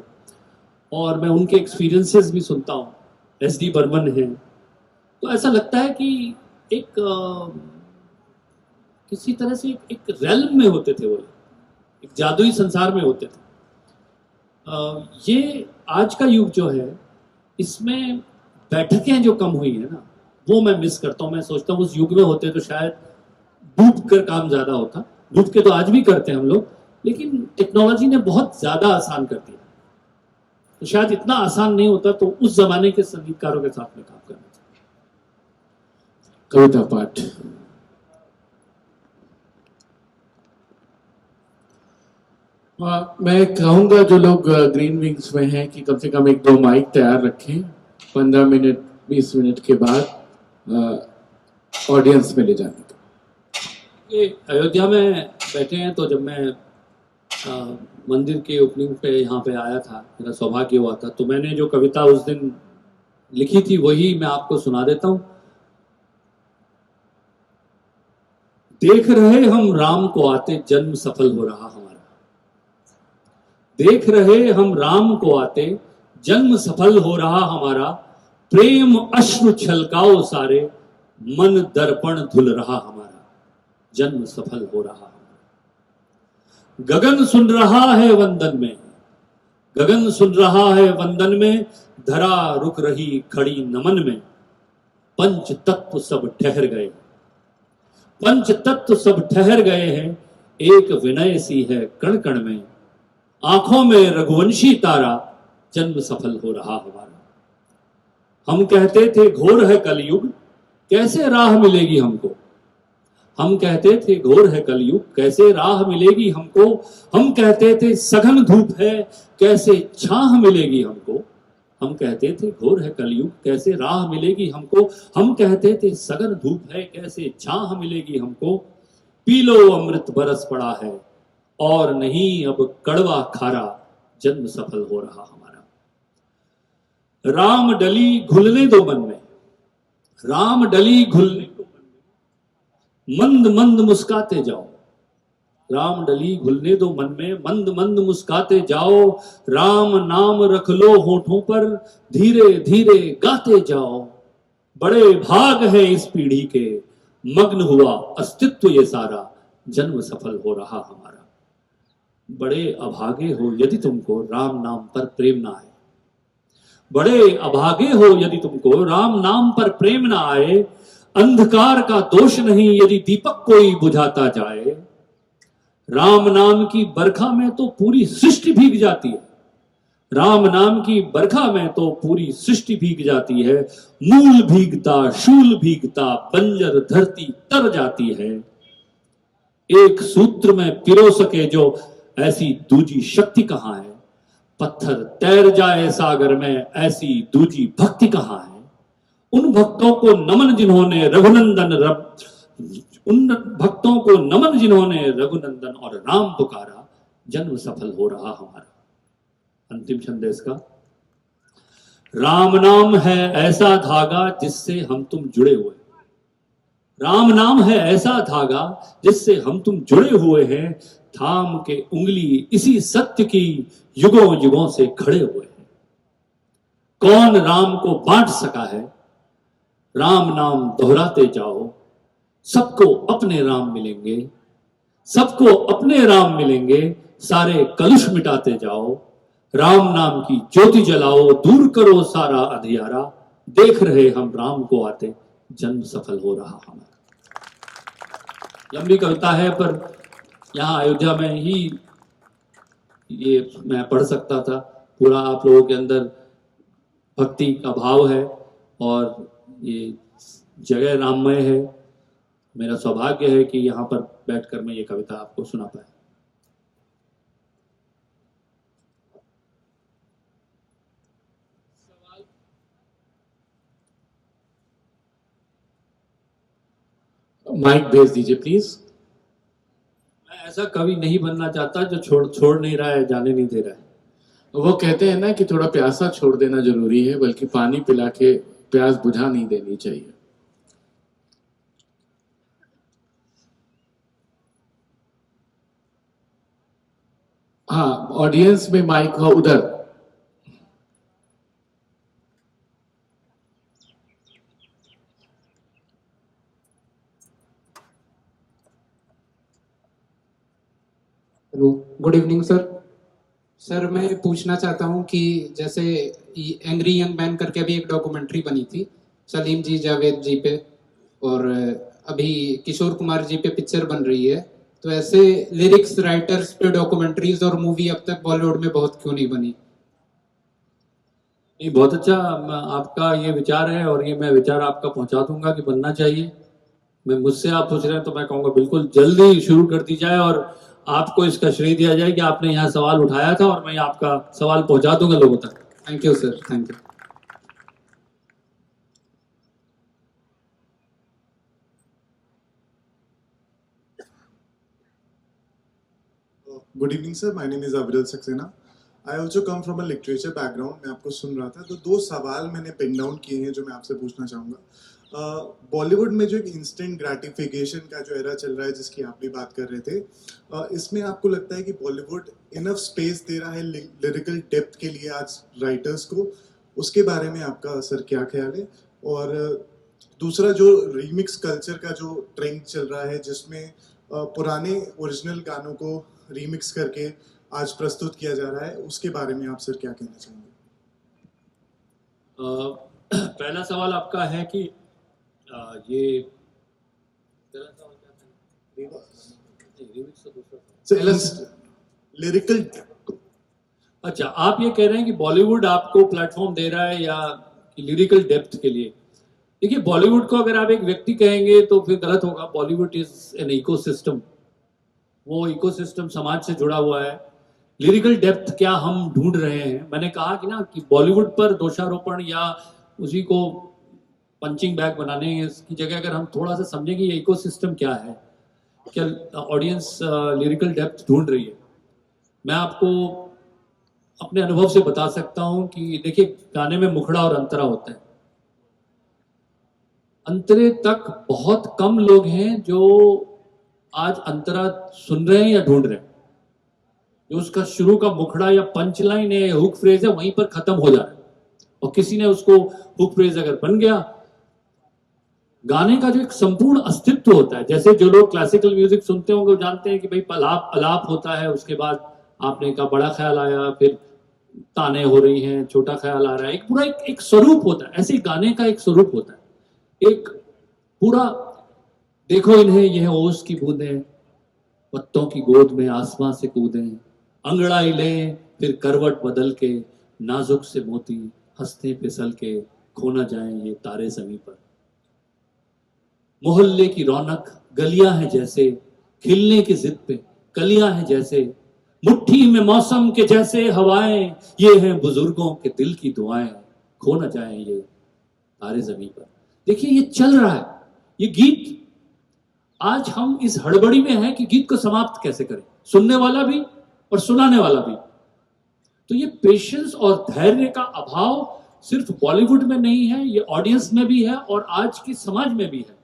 और मैं उनके एक्सपीरियंसेस भी सुनता हूँ। SD बर्मन हैं, तो ऐसा लगता है कि एक किसी तरह से एक रेल्म में होते थे वो, एक जादुई संसार में होते थे। ये आज का युग जो है, इसमें बैठकें जो कम हुई है ना, वो मैं मिस करता हूँ। मैं सोचता हूँ उस युग में होते तो शायद डूब कर काम ज्यादा होता। डूब के तो आज भी करते हैं हम लोग, लेकिन टेक्नोलॉजी ने बहुत ज्यादा आसान कर दिया, तो शायद इतना आसान नहीं होता। तो उस जमाने के संगीतकारों के साथ में काम करना चाहिए। कविता पाठ। मैं कहूंगा जो लोग ग्रीन विंग्स में हैं कि कम से कम 1-2 माइक तैयार रखें। 15 मिनट 20 मिनट के बाद ऑडियंस में ले जाने का। ये अयोध्या में बैठे हैं, तो जब मैं मंदिर के ओपनिंग पे यहाँ पे आया था, मेरा सौभाग्य हुआ था, तो मैंने जो कविता उस दिन लिखी थी वही मैं आपको सुना देता हूँ। देख रहे हम राम को आते, जन्म सफल हो रहा हमारा। देख रहे हम राम को आते, जन्म सफल हो रहा हमारा। प्रेम अश्रु छलकाओ सारे, मन दर्पण धुल रहा हमारा। जन्म सफल हो रहा हमारा। गगन सुन रहा है वंदन में, गगन सुन रहा है वंदन में। धरा रुक रही खड़ी नमन में। पंच तत्व सब ठहर गए, पंच तत्व सब ठहर गए हैं। एक विनय सी है कण कण में। आंखों में रघुवंशी तारा, जन्म सफल हो रहा हमारा। हम कहते थे घोर है कलयुग, कैसे राह मिलेगी हमको। हम कहते थे घोर है कलयुग, कैसे राह मिलेगी हमको। हम कहते थे सघन धूप है, कैसे छाह मिलेगी हमको। हम कहते थे घोर है कलयुग, कैसे राह मिलेगी हमको। हम कहते थे सघन धूप है, कैसे छाह मिलेगी हमको। पी लो अमृत बरस पड़ा है, और नहीं अब कड़वा खारा। जन्म सफल हो रहा हमारा। राम डली घुलने दो मन में, राम डली घुलने दो मन में। मंद मंद मुस्काते जाओ, राम डली घुलने दो मन में। मंद मंद मुस्काते जाओ। राम नाम रख लो होठों पर, धीरे धीरे गाते जाओ। बड़े भाग है इस पीढ़ी के, मग्न हुआ अस्तित्व ये सारा। जन्म सफल हो रहा हमारा। बड़े अभागे हो यदि तुमको राम नाम पर प्रेम ना आए, बड़े अभागे हो यदि तुमको राम नाम पर प्रेम ना आए। अंधकार का दोष नहीं यदि दीपक कोई बुझाता जाए। राम नाम की बरखा में तो पूरी सृष्टि भीग जाती है, राम नाम की बरखा में तो पूरी सृष्टि भीग जाती है। मूल भीगता शूल भीगता बंजर धरती तर जाती है। एक सूत्र में पिरो सके जो ऐसी दूजी शक्ति कहां है। पत्थर तैर जाए सागर में ऐसी दूजी भक्ति कहां है। उन भक्तों को नमन जिन्होंने रघुनंदन उन भक्तों को नमन जिन्होंने रघुनंदन और राम पुकारा। जन्म सफल हो रहा हमारा। अंतिम छंद है इसका। राम नाम है ऐसा धागा जिससे हम तुम जुड़े हुए, राम नाम है ऐसा धागा जिससे हम तुम जुड़े हुए हैं। थाम के उंगली इसी सत्य की युगों युगों से खड़े हुए हैं। कौन राम को बांट सका है, राम नाम दोहराते जाओ। सबको अपने राम मिलेंगे, सबको अपने राम मिलेंगे। सारे कलुष मिटाते जाओ। राम नाम की ज्योति जलाओ, दूर करो सारा अंधियारा। देख रहे हम राम को आते, जन्म सफल हो रहा हमारा। लंबी कविता है पर यहाँ अयोध्या में ही ये मैं पढ़ सकता था। पूरा आप लोगों के अंदर भक्ति का भाव है और ये जगह राममय है। मेरा सौभाग्य है कि यहाँ पर बैठकर मैं ये कविता आपको सुना पाया। माइक भेज दीजिए प्लीज। मैं ऐसा कवि नहीं बनना चाहता जो छोड़ नहीं रहा है, जाने नहीं दे रहा है। वो कहते हैं ना कि थोड़ा प्यासा छोड़ देना जरूरी है, बल्कि पानी पिला के प्यास बुझा नहीं देनी चाहिए। हाँ, ऑडियंस में माइक हो उधर। Hello, good evening sir. Sir मैं पूछना चाहता हूँ कि जैसे एंग्री यंग मैन करके अभी एक डॉक्यूमेंट्री बनी थी सलीम जी जावेद जी पे, और अभी किशोर कुमार जी पे पिक्चर बन रही है, तो ऐसे लिरिक्स राइटर्स पे डॉक्यूमेंट्रीज और मूवी अब तक बॉलीवुड में बहुत क्यों नहीं बनी? नहीं, बहुत अच्छा आपका ये विचार है और ये मैं विचार आपका पहुंचा दूंगा कि बनना चाहिए। मैं मुझसे आप पूछ रहे हैं तो मैं कहूँगा बिल्कुल जल्दी शुरू कर दी जाए और आपको इसका श्रेय दिया जाए कि आपने यहाँ सवाल उठाया था और मैं आपका सवाल पहुंचा दूंगा लोगों तक। Thank you sir, thank you. Good evening sir, my name is Aviral Saxena. I also come from a literature background. मैं आपको सुन रहा था तो दो सवाल मैंने पिन डाउन किए हैं जो मैं आपसे पूछना चाहूँगा। बॉलीवुड में जो एक इंस्टेंट ग्रेटिफिकेशन का जो एरा चल रहा है जिसकी आप भी बात कर रहे थे, इसमें आपको लगता है कि बॉलीवुड इनफ स्पेस दे रहा है लिरिकल डेप्थ के लिए आज राइटर्स को? उसके बारे में आपका सर क्या ख्याल है? और दूसरा, जो रीमिक्स कल्चर का जो ट्रेंड चल रहा है जिसमें पुराने ओरिजिनल गानों को रीमिक्स करके आज प्रस्तुत किया जा रहा है, उसके बारे में आप सर क्या कहना चाहेंगे? पहला सवाल आपका है कि ये लिरिकल। अच्छा, आप ये कह रहे हैं कि बॉलीवुड आपको प्लेटफॉर्म दे रहा है या लिरिकल डेप्थ के लिए? देखिए, बॉलीवुड को अगर आप एक व्यक्ति कहेंगे तो फिर गलत होगा। Bollywood is an ecosystem. वो इकोसिस्टम समाज से जुड़ा हुआ है। लिरिकल डेप्थ क्या हम ढूंढ रहे हैं? मैंने कहा कि ना कि बॉलीवुड पर दोषारोपण या उसी को पंचिंग बैग बनाने की जगह अगर हम थोड़ा सा समझें कि ये इकोसिस्टम क्या है, क्या ऑडियंस लिरिकल डेप्थ ढूंढ रही है। मैं आपको अपने अनुभव से बता सकता हूं कि देखिए, गाने में मुखड़ा और अंतरा होता है। अंतरे तक बहुत कम लोग हैं जो आज अंतरा सुन रहे हैं या ढूंढ रहे हैं। जो उसका शुरू का मुखड़ा या पंच लाइन है, हुक फ्रेज है, वहीं पर खत्म हो जा रहा है। और किसी ने उसको हुक फ्रेज अगर बन गया, गाने का जो एक संपूर्ण अस्तित्व होता है, जैसे जो लोग क्लासिकल म्यूजिक सुनते होंगे वो जानते हैं कि भाई अलाप अलाप होता है, उसके बाद आपने कहा बड़ा ख्याल आया, फिर ताने हो रही हैं, छोटा ख्याल आ रहा है, एक पूरा एक स्वरूप होता है। ऐसे गाने का एक स्वरूप होता है, एक पूरा, देखो इन्हें यह ओस की बूंदें पत्तों की गोद में आसमां से कूदें, अंगड़ाई लें फिर करवट बदल के, नाजुक से मोती हंसते फिसल के, खो न जाएं ये तारे ज़मीं पर। मोहल्ले की रौनक गलियां हैं जैसे, खिलने की जिद पे कलियां हैं जैसे, मुट्ठी में मौसम के जैसे हवाएं, ये हैं बुजुर्गों के दिल की दुआएं, खो न जाएं ये तारे ज़मीं पर। देखिए ये चल रहा है, ये गीत। आज हम इस हड़बड़ी में हैं कि गीत को समाप्त कैसे करें, सुनने वाला भी और सुनाने वाला भी। तो ये पेशेंस और धैर्य का अभाव सिर्फ बॉलीवुड में नहीं है, ये ऑडियंस में भी है और आज के समाज में भी है।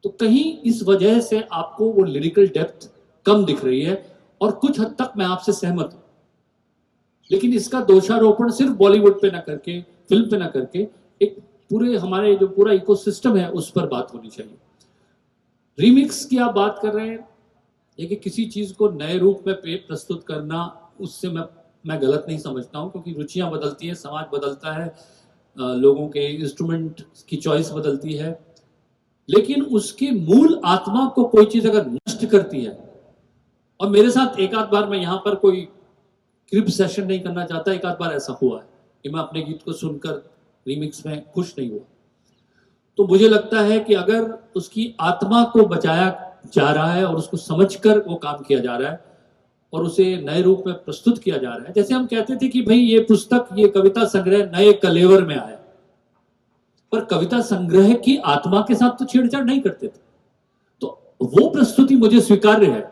तो कहीं इस वजह से आपको वो लिरिकल डेप्थ कम दिख रही है, और कुछ हद तक मैं आपसे सहमत हूं। लेकिन इसका दोषारोपण सिर्फ बॉलीवुड पे ना करके, फिल्म पे ना करके, एक पूरे हमारे जो पूरा इकोसिस्टम है उस पर बात होनी चाहिए। रीमिक्स की आप बात कर रहे हैं, ये कि किसी चीज को नए रूप में प्रस्तुत करना, उससे मैं गलत नहीं समझता हूं, क्योंकि रुचियां बदलती हैं, समाज बदलता है, लोगों के इंस्ट्रूमेंट की चॉइस बदलती है। लेकिन उसकी मूल आत्मा को कोई चीज अगर नष्ट करती है, और मेरे साथ एक आध बार, मैं यहां पर कोई क्रिप सेशन नहीं करना चाहता, एक आध बार ऐसा हुआ है कि मैं अपने गीत को सुनकर रीमिक्स में खुश नहीं हुआ। तो मुझे लगता है कि अगर उसकी आत्मा को बचाया जा रहा है और उसको समझकर वो काम किया जा रहा है और उसे नए रूप में प्रस्तुत किया जा रहा है, जैसे हम कहते थे कि भाई ये पुस्तक, ये कविता संग्रह नए कलेवर में आया, पर कविता संग्रह की आत्मा के साथ तो छेड़छाड़ नहीं करते थे। तो वो प्रस्तुति मुझे स्वीकार्य है।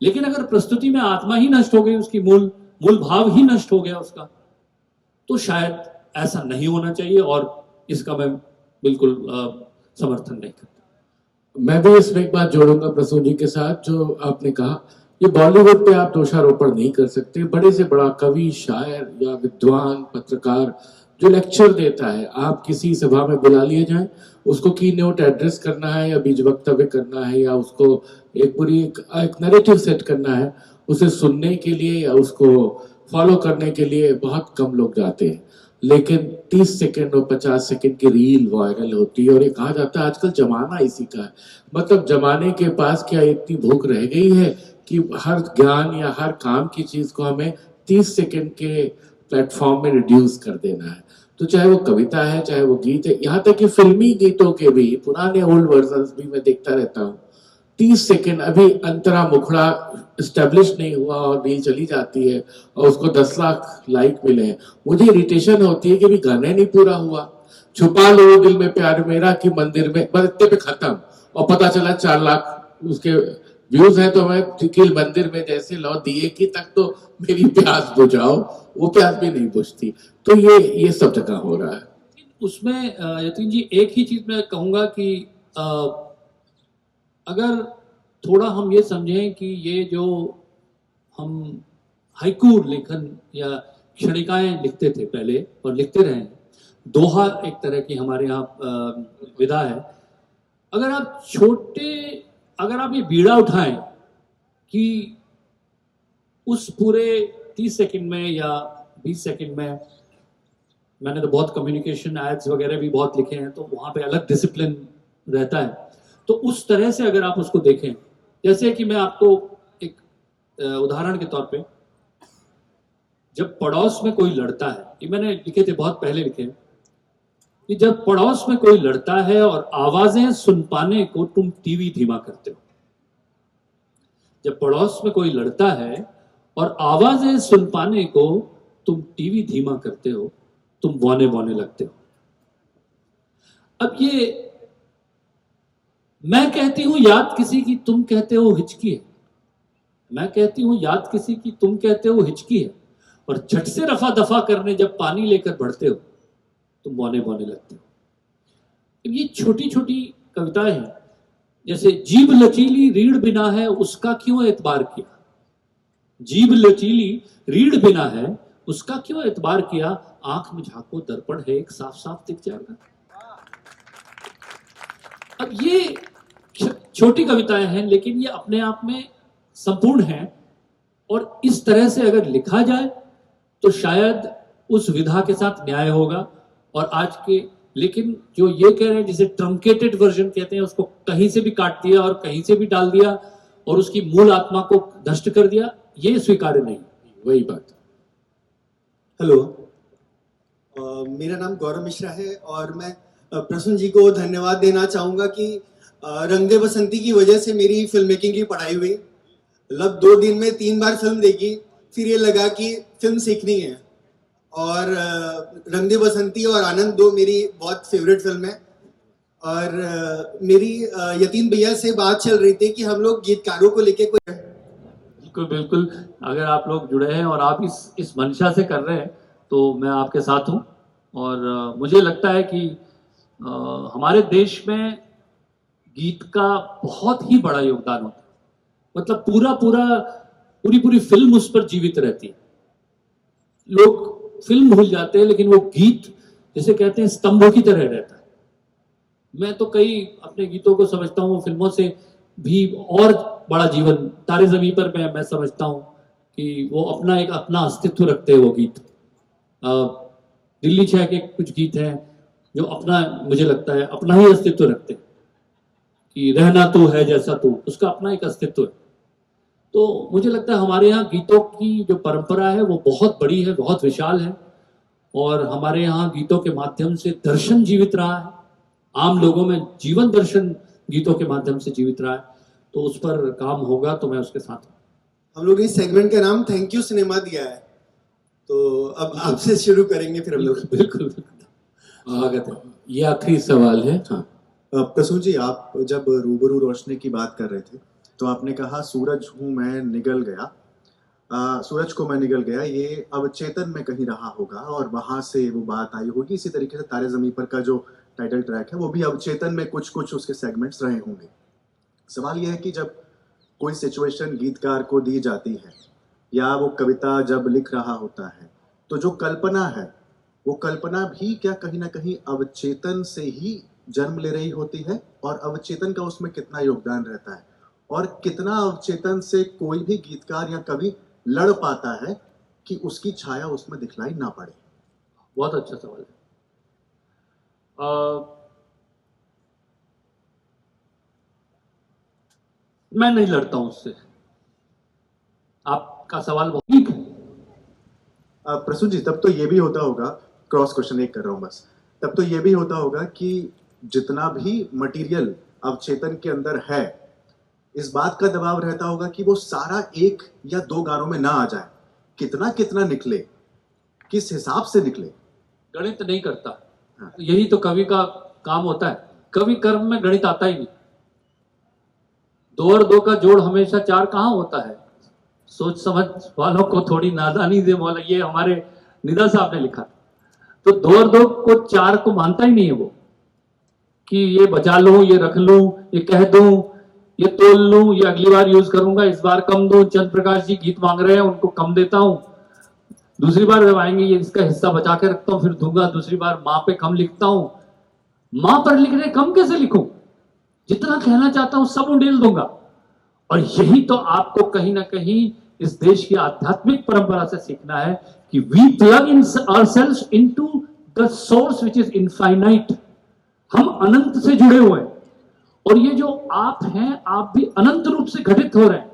लेकिन अगर प्रस्तुति में आत्मा ही नष्ट हो गई, उसकी मूल भाव ही नष्ट हो गया उसका, तो शायद ऐसा नहीं होना चाहिए, और इसका मैं बिल्कुल समर्थन नहीं करता। मैं भी इसमें एक बात जोड़ूंगा प्रसून जी के साथ, जो आपने कहा, ये बॉलीवुड पे आप दोषारोपण नहीं कर सकते। बड़े से बड़ा कवि, शायर या विद्वान, पत्रकार जो लेक्चर देता है, आप किसी सभा में बुला लिए जाएं, उसको की नोट एड्रेस करना है या बीज वक्तव्य करना है या उसको एक पूरी एक नैरेटिव सेट करना है, उसे सुनने के लिए या उसको फॉलो करने के लिए बहुत कम लोग जाते हैं। लेकिन 30 सेकंड और 50 सेकंड की रील वायरल होती है, और ये कहा जाता है आजकल जमाना इसी का है। मतलब जमाने के पास क्या इतनी भूख रह गई है कि हर ज्ञान या हर काम की चीज को हमें 30 सेकंड के प्लेटफॉर्म में रिड्यूस कर देना है। तो चाहे वो कविता है, चाहे वो गीत है, यहाँ तक कि फिल्मी गीतों के भी पुराने ओल्ड वर्जन्स भी मैं देखता रहता हूँ, 30 सेकंड, अभी अंतरा मुखड़ा स्टेब्लिश नहीं हुआ और रील चली जाती है और उसको 10 लाख लाइक मिले हैं। मुझे इरिटेशन होती है कि भी गाने नहीं पूरा हुआ, छुपा लो दिल में प्यार मेरा कि मंदिर में, बस इतने पे खत्म, और पता चला 4 लाख उसके व्यूज हैं। तो मैं किल मंदिर में जैसे लो दिए कि तक तो मेरी प्यास बुझाओ, वो प्यास भी नहीं बुझती। तो ये सब जगह हो रहा है। उसमें यतीन जी एक ही चीज मैं कहूंगा कि अगर थोड़ा हम ये समझें कि ये जो हम हाइकू लेखन या क्षणिकाएं लिखते थे पहले और लिखते रहे, दोहा एक तरह की हमारे यहाँ विधा है। अगर आप ये बीड़ा उठाएं कि उस पूरे 30 सेकंड में या 20 सेकंड में, मैंने तो बहुत कम्युनिकेशन एड्स वगैरह भी बहुत लिखे हैं, तो वहां पे अलग डिसिप्लिन रहता है। तो उस तरह से अगर आप उसको देखें, जैसे कि मैं आपको एक उदाहरण के तौर पे, जब पड़ोस में कोई लड़ता है, ये मैंने लिखे थे, बहुत पहले लिखे हैं, कि जब पड़ोस में कोई लड़ता है और आवाजें सुन पाने को तुम टीवी धीमा करते हो। जब पड़ोस में कोई लड़ता है और आवाजें सुन पाने को तुम टीवी धीमा करते हो, तुम बौने बौने लगते हो। अब ये मैं कहती हूं याद किसी की, तुम कहते हो हिचकी है। मैं कहती हूं याद किसी की, तुम कहते हो हिचकी है, और झट से रफा दफा करने जब पानी लेकर बढ़ते हो, तुम बौने बौने लगते हो। ये छोटी छोटी कविताएं हैं। जैसे जीभ लचीली रीढ़ बिना है, उसका क्यों एतबार किया। जीभ लचीली रीढ़ बिना है, उसका क्यों एतबार किया। आंख में झांको दर्पण है एक, साफ साफ दिख जाएगा। अब ये छोटी कविताएं हैं, लेकिन ये अपने आप में संपूर्ण हैं, और इस तरह से अगर लिखा जाए तो शायद उस विधा के साथ न्याय होगा। और आज के, लेकिन जो ये कह रहे हैं जिसे ट्रंकेटेड वर्जन कहते हैं, उसको कहीं से भी काट दिया और कहीं से भी डाल दिया और उसकी मूल आत्मा को नष्ट कर दिया, ये स्वीकार्य नहीं। वही बात। हेलो, मेरा नाम गौरव मिश्रा है और मैं प्रसून जी को धन्यवाद देना चाहूँगा कि रंग दे बसंती की वजह से मेरी फिल्म मेकिंग की पढ़ाई हुई। लगभग 2 दिन में 3 बार फिल्म देखी, फिर ये लगा कि फिल्म सीखनी है। और रंग दे बसंती और आनंद 2 मेरी बहुत फेवरेट फिल्म है। और मेरी यतीन भैया से बात चल रही थी कि हम लोग गीतकारों को लेके कोई बिल्कुल बिल्कुल, अगर आप लोग जुड़े हैं और आप इस मंशा से कर रहे हैं तो मैं आपके साथ हूँ। और मुझे लगता है कि हमारे देश में गीत का बहुत ही बड़ा योगदान होता है। मतलब पूरी फिल्म उस पर जीवित रहती है। लोग फिल्म भूल जाते हैं, लेकिन वो गीत जैसे कहते हैं स्तंभों की तरह रहता है। मैं तो कई अपने गीतों को समझता हूँ फिल्मों से भी और बड़ा जीवन। तारे ज़मीं पर मैं समझता हूँ कि वो अपना अस्तित्व रखते हैं वो गीत। दिल्ली 6 के कुछ गीत हैं जो अपना, मुझे लगता है अपना ही अस्तित्व रखते हैं, कि रहना तू है जैसा तू, उसका अपना एक अस्तित्व है। तो मुझे लगता है हमारे यहाँ गीतों की जो परंपरा है वो बहुत बड़ी है, बहुत विशाल है। और हमारे यहाँ गीतों के माध्यम से दर्शन जीवित रहा है, आम लोगों में जीवन दर्शन गीतों के माध्यम से जीवित रहा है। तो उस पर काम होगा, तो मैं उसके साथ हूँ। हम लोग ने इस सेगमेंट का नाम थैंक यू सिनेमा दिया है, तो अब आपसे शुरू करेंगे फिर हम लोग। बिल्कुल स्वागत है। ये आखिरी सवाल है। हाँ, प्रसून जी, आप जब रूबरू रोशनी की बात कर रहे थे तो आपने कहा सूरज हूँ मैं निगल गया, सूरज को मैं निगल गया, ये अवचेतन में कहीं रहा होगा और वहां से वो बात आई होगी। इसी तरीके से तारे ज़मीं पर का जो टाइटल ट्रैक है वो भी अवचेतन में कुछ कुछ उसके सेगमेंट्स रहे होंगे। सवाल यह है कि जब कोई सिचुएशन गीतकार को दी जाती है या वो कविता जब लिख रहा होता है, तो जो कल्पना है वो कल्पना भी क्या कहीं ना कहीं अवचेतन से ही जन्म ले रही होती है, और अवचेतन का उसमें कितना योगदान रहता है, और कितना अवचेतन से कोई भी गीतकार या कवि लड़ पाता है कि उसकी छाया उसमें दिखलाई ना पड़े। बहुत अच्छा सवाल है। मैं नहीं लड़ता हूं उससे। आपका सवाल बहुत ठीक है। प्रसून जी, तब तो ये भी होता होगा, क्रॉस क्वेश्चन एक कर रहा हूँ बस, तब तो ये भी होता होगा कि जितना भी मटेरियल अवचेतन के अंदर है, इस बात का दबाव रहता होगा कि वो सारा 1 या 2 गानों में ना आ जाए, कितना कितना निकले, किस हिसाब से निकले। गणित नहीं करता। हाँ। यही तो कवि का काम होता है। कवि कर्म में गणित आता ही नहीं। 2 और 2 का जोड़ हमेशा 4 कहाँ होता है? सोच समझ वालों को थोड़ी नादानी से बोला, ये हमारे निदा साहब ने लिखा। तो 2 और 2 को 4 को मानता ही नहीं है वो, कि ये बचा लूं, ये रख लूं, ये कह दूं, ये तोल लूं, ये अगली बार यूज करूंगा, इस बार कम दूं। चंद्र प्रकाश जी गीत मांग रहे हैं, उनको कम देता हूं, दूसरी बार जब आएंगे ये इसका हिस्सा बचा के रखता हूं, फिर दूंगा। दूसरी बार माँ पे कम लिखता हूं। माँ पर लिख रहे कम कैसे लिखूं? जितना कहना चाहता हूं सब उंडेल दूंगा। और यही तो आपको कहीं ना कहीं इस देश की आध्यात्मिक परंपरा से सीखना है कि we plug in ourselves into the source which is infinite. हम अनंत से जुड़े हुए हैं, और ये जो आप हैं, आप भी अनंत रूप से घटित हो रहे हैं।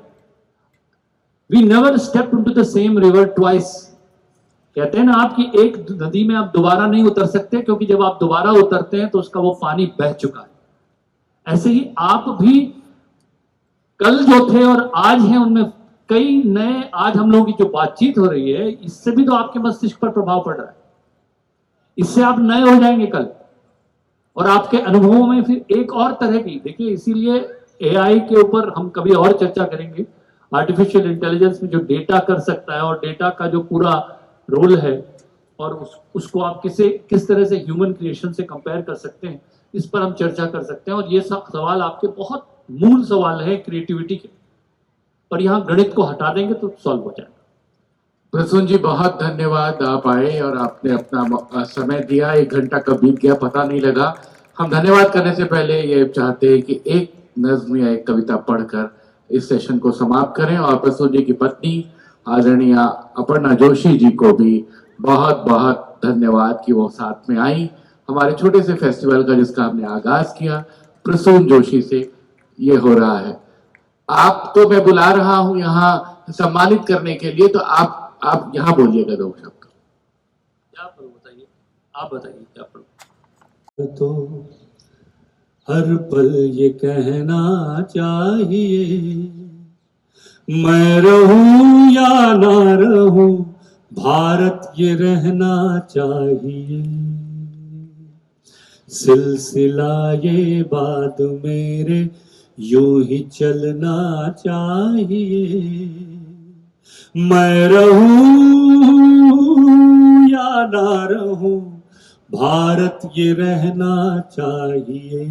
We never step into the same river twice. कहते हैं ना आप कि एक नदी में आप दोबारा नहीं उतर सकते, क्योंकि जब आप दोबारा उतरते हैं तो उसका वो पानी बह चुका है। ऐसे ही आप भी कल जो थे और आज हैं, उनमें कई नए, आज हम लोगों की जो बातचीत हो रही है, इससे भी तो आपके मस्तिष्क पर प्रभाव पड़ रहा है। इससे आप नए हो जाएंगे कल, और आपके अनुभवों में फिर एक और तरह की, देखिए इसीलिए एआई के ऊपर हम कभी और चर्चा करेंगे। आर्टिफिशियल इंटेलिजेंस में जो डेटा कर सकता है, और डेटा का जो पूरा रोल है, और उसको आप किस तरह से ह्यूमन क्रिएशन से कंपेयर कर सकते हैं, इस पर हम चर्चा कर सकते हैं। और ये सब सवाल आपके बहुत मूल सवाल है क्रिएटिविटी के, पर यहाँ गणित को हटा देंगे तो सॉल्व हो जाएगा। प्रसून जी, बहुत धन्यवाद, आप आए और आपने अपना समय दिया। 1 घंटा कब बीत गया पता नहीं लगा। हम धन्यवाद करने से पहले ये चाहते हैं कि एक नज्म या एक कविता पढ़कर इस सेशन को समाप्त करें और प्रसून जी की पत्नी आदरणीय अपर्णा जोशी जी को भी बहुत बहुत धन्यवाद कि वो साथ में आई। हमारे छोटे से फेस्टिवल का जिसका हमने आगाज किया प्रसून जोशी से ये हो रहा है। आपको मैं बुला रहा हूं यहाँ सम्मानित करने के लिए, तो आप यहाँ बोलिएगा 2 शब्द। क्या पढ़ूं बताइए, आप बताइए क्या पढ़ूं। तो हर पल ये कहना चाहिए, मैं रहूं या ना रहूं भारत ये रहना चाहिए। सिलसिला ये बात मेरे यूं ही चलना चाहिए, मैं रहूं या ना रहूं भारत ये रहना चाहिए।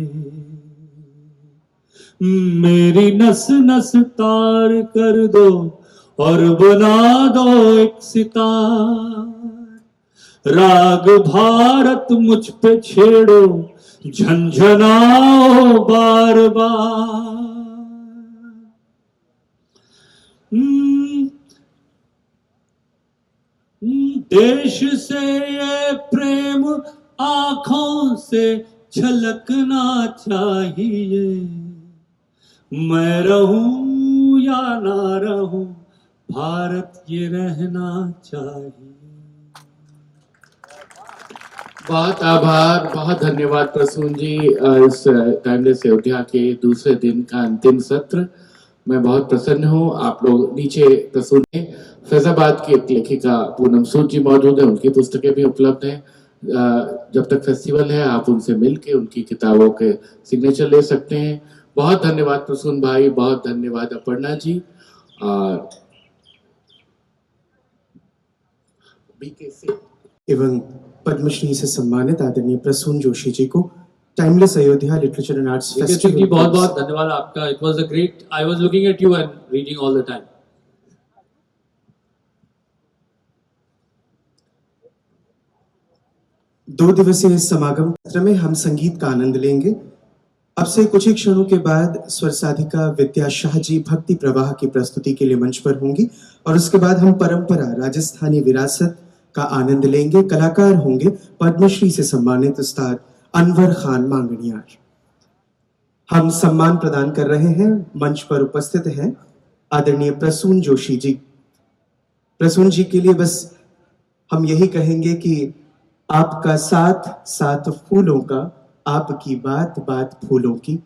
मेरी नस नस तार कर दो और बना दो एक सितार, राग भारत मुझ पे छेड़ो झंझनाओ बार बार। देश से ये प्रेम आंखों से छलकना चाहिए, मैं रहूं या ना रहूं भारत ये रहना चाहिए। बहुत आभार, बहुत धन्यवाद प्रसून जी। इस टाइमलेस अयोध्या के दूसरे दिन का अंतिम सत्र मैं बहुत प्रसन्न हूँ। आप लोग नीचे प्रसून ने फैजाबाद की एक लेखिका पूनम सूद जी मौजूद है, उनकी पुस्तकें भी उपलब्ध हैं। जब तक फेस्टिवल है आप उनसे मिलके उनकी किताबों के सिग्नेचर ले सकते हैं। बहुत धन्यवाद प्रसून भाई, बहुत धन्यवाद अपर्णा जी। और एवं पद्मश्री से सम्मानित आदरणीय प्रसून जोशी जी को timeless Ayodhya literature and arts festival जी बहुत बहुत धन्यवाद आपका। It was a great, I was looking at you and reading all the time. दो दिवसीय इस समागम सत्र में हम संगीत का आनंद लेंगे। अब से कुछ ही क्षणों के बाद स्वर साधिका विद्या शाह जी भक्ति प्रवाह की प्रस्तुति के लिए मंच पर होंगी और उसके बाद हम परंपरा राजस्थानी विरासत का आनंद लेंगे। कलाकार होंगे पद्मश्री से सम्मानित उस्ताद अनवर खान मांगणियार। हम सम्मान प्रदान कर रहे हैं। मंच पर उपस्थित हैं आदरणीय प्रसून जोशी जी। प्रसून जी के लिए बस हम यही कहेंगे कि आपका साथ साथ फूलों का, आपकी बात बात फूलों की,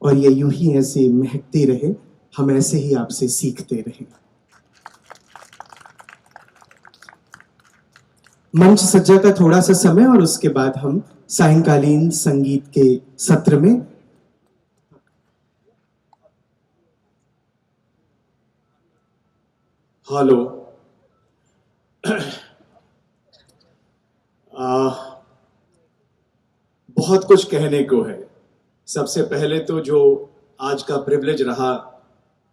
और ये यूं ही ऐसे महकती रहे, हम ऐसे ही आपसे सीखते रहे। मंच सज्जा का थोड़ा सा समय और उसके बाद हम सायंकालीन संगीत के सत्र में हेलो। बहुत कुछ कहने को है। सबसे पहले तो जो आज का प्रिविलेज रहा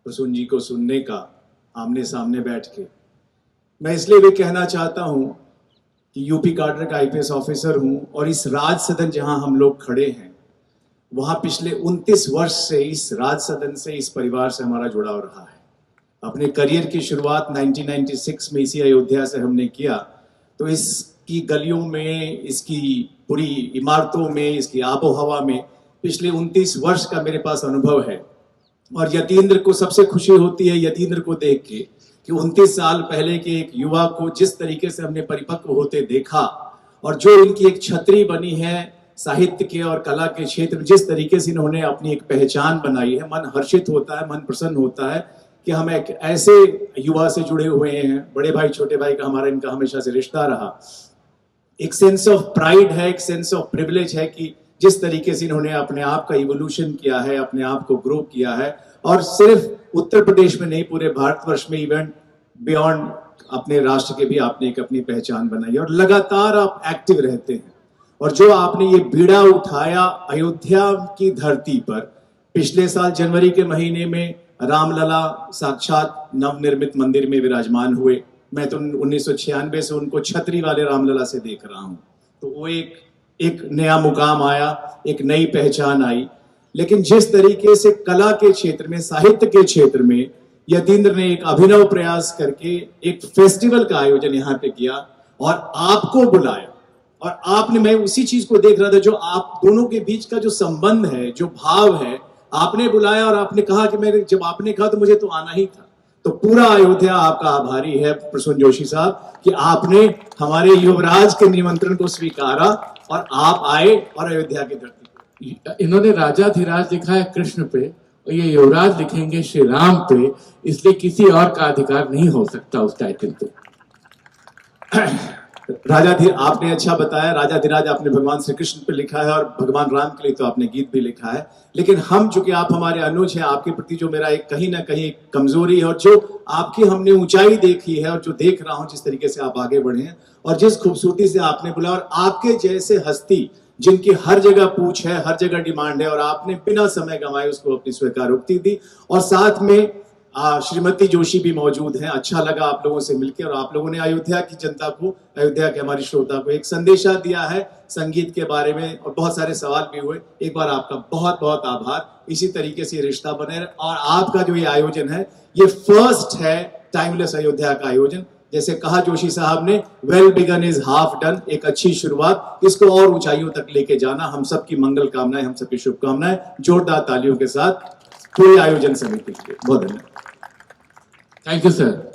प्रसून जी को सुनने का आमने सामने बैठ के, मैं इसलिए भी कहना चाहता हूं कि यूपी काडर का आईपीएस ऑफिसर हूं और इस राज सदन जहां हम लोग खड़े हैं वहां पिछले 29 वर्ष से इस राज सदन से, इस परिवार से हमारा जुड़ाव रहा है। अपने करियर की शुरुआत 1996 में इसी अयोध्या से हमने किया, तो इसकी गलियों में, इसकी पूरी इमारतों में, इसकी आबो हवा में पिछले 29 वर्ष का मेरे पास अनुभव है। और यतीन्द्र को सबसे खुशी होती है यतीन्द्र को देख के कि 29 साल पहले के एक युवा को जिस तरीके से हमने परिपक्व होते देखा और जो इनकी एक छतरी बनी है साहित्य के और कला के क्षेत्र में, जिस तरीके से इन्होंने अपनी एक पहचान बनाई है, मन हर्षित होता है, मन प्रसन्न होता है कि हम एक ऐसे युवा से जुड़े हुए हैं। बड़े भाई छोटे भाई का हमारा इनका हमेशा से रिश्ता रहा। एक सेंस ऑफ प्राइड है, एक सेंस ऑफ प्रिविलेज है कि जिस तरीके से इन्होंने अपने आप का इवोल्यूशन किया है, अपने आप को ग्रो किया है, और सिर्फ उत्तर प्रदेश में नहीं पूरे भारतवर्ष में, इवन बियॉन्ड अपने राष्ट्र के भी आपने एक अपनी पहचान बनाई और लगातार आप एक्टिव रहते हैं। और जो आपने ये बीड़ा उठाया अयोध्या की धरती पर, पिछले साल जनवरी के महीने में रामलला साक्षात नवनिर्मित मंदिर में विराजमान हुए। मैं तो 1996 से उनको छतरी वाले रामलला से देख रहा हूं, तो वो एक एक नया मुकाम आया, एक नई पहचान आई। लेकिन जिस तरीके से कला के क्षेत्र में, साहित्य के क्षेत्र में यतीन्द्र ने एक अभिनव प्रयास करके एक फेस्टिवल का आयोजन यहाँ पे किया और आपको बुलाया, और आपने, मैं उसी चीज को देख रहा था, जो आप दोनों के बीच का जो संबंध है, जो भाव है, आपने बुलाया और आपने कहा कि मैं, जब आपने कहा तो मुझे तो आना ही था। तो पूरा अयोध्या आपका आभारी है प्रसून जोशी साहब कि आपने हमारे युवराज के निमंत्रण को स्वीकारा और आप आए और अयोध्या की धरती पे। इन्होंने राजाधिराज लिखा है कृष्ण पे और ये युवराज लिखेंगे श्री राम पे, इसलिए किसी और का अधिकार नहीं हो सकता उस टाइटल पे। आपने अच्छा बताया, राजाधिराज आपने भगवान श्री कृष्ण पे लिखा है और भगवान राम के लिए तो आपने गीत भी लिखा है। लेकिन हम, चूंकि आप हमारे अनुज हैं, आपके प्रति जो मेरा एक कहीं ना कहीं कमजोरी है और जो आपकी हमने ऊंचाई देखी है और जो देख रहा हूं जिस तरीके से आप आगे बढ़े हैं और जिस खूबसूरती से आपने बुलाया, और आपके जैसे हस्ती जिनकी हर जगह पूछ है, हर जगह डिमांड है, और आपने बिना समय गंवाए उसको अपनी स्वीकारोक्ति दी, और साथ में श्रीमती जोशी भी मौजूद हैं। अच्छा लगा आप लोगों से मिलकर, और आप लोगों ने अयोध्या की जनता को, अयोध्या के हमारी श्रोता को एक संदेशा दिया है संगीत के बारे में, और बहुत सारे सवाल भी हुए। एक बार आपका बहुत बहुत आभार। इसी तरीके से रिश्ता बने रहे, और आपका जो ये आयोजन है, ये फर्स्ट है टाइमलेस अयोध्या का आयोजन। जैसे कहा जोशी साहब ने, well begun is half done, एक अच्छी शुरुआत, इसको और ऊंचाइयों तक लेके जाना। हम सबकी मंगल कामनाएं, हम सबकी शुभकामनाएं जोरदार तालियों के साथ पूरे आयोजन समिति के लिए। बहुत धन्यवाद। Thank you sir.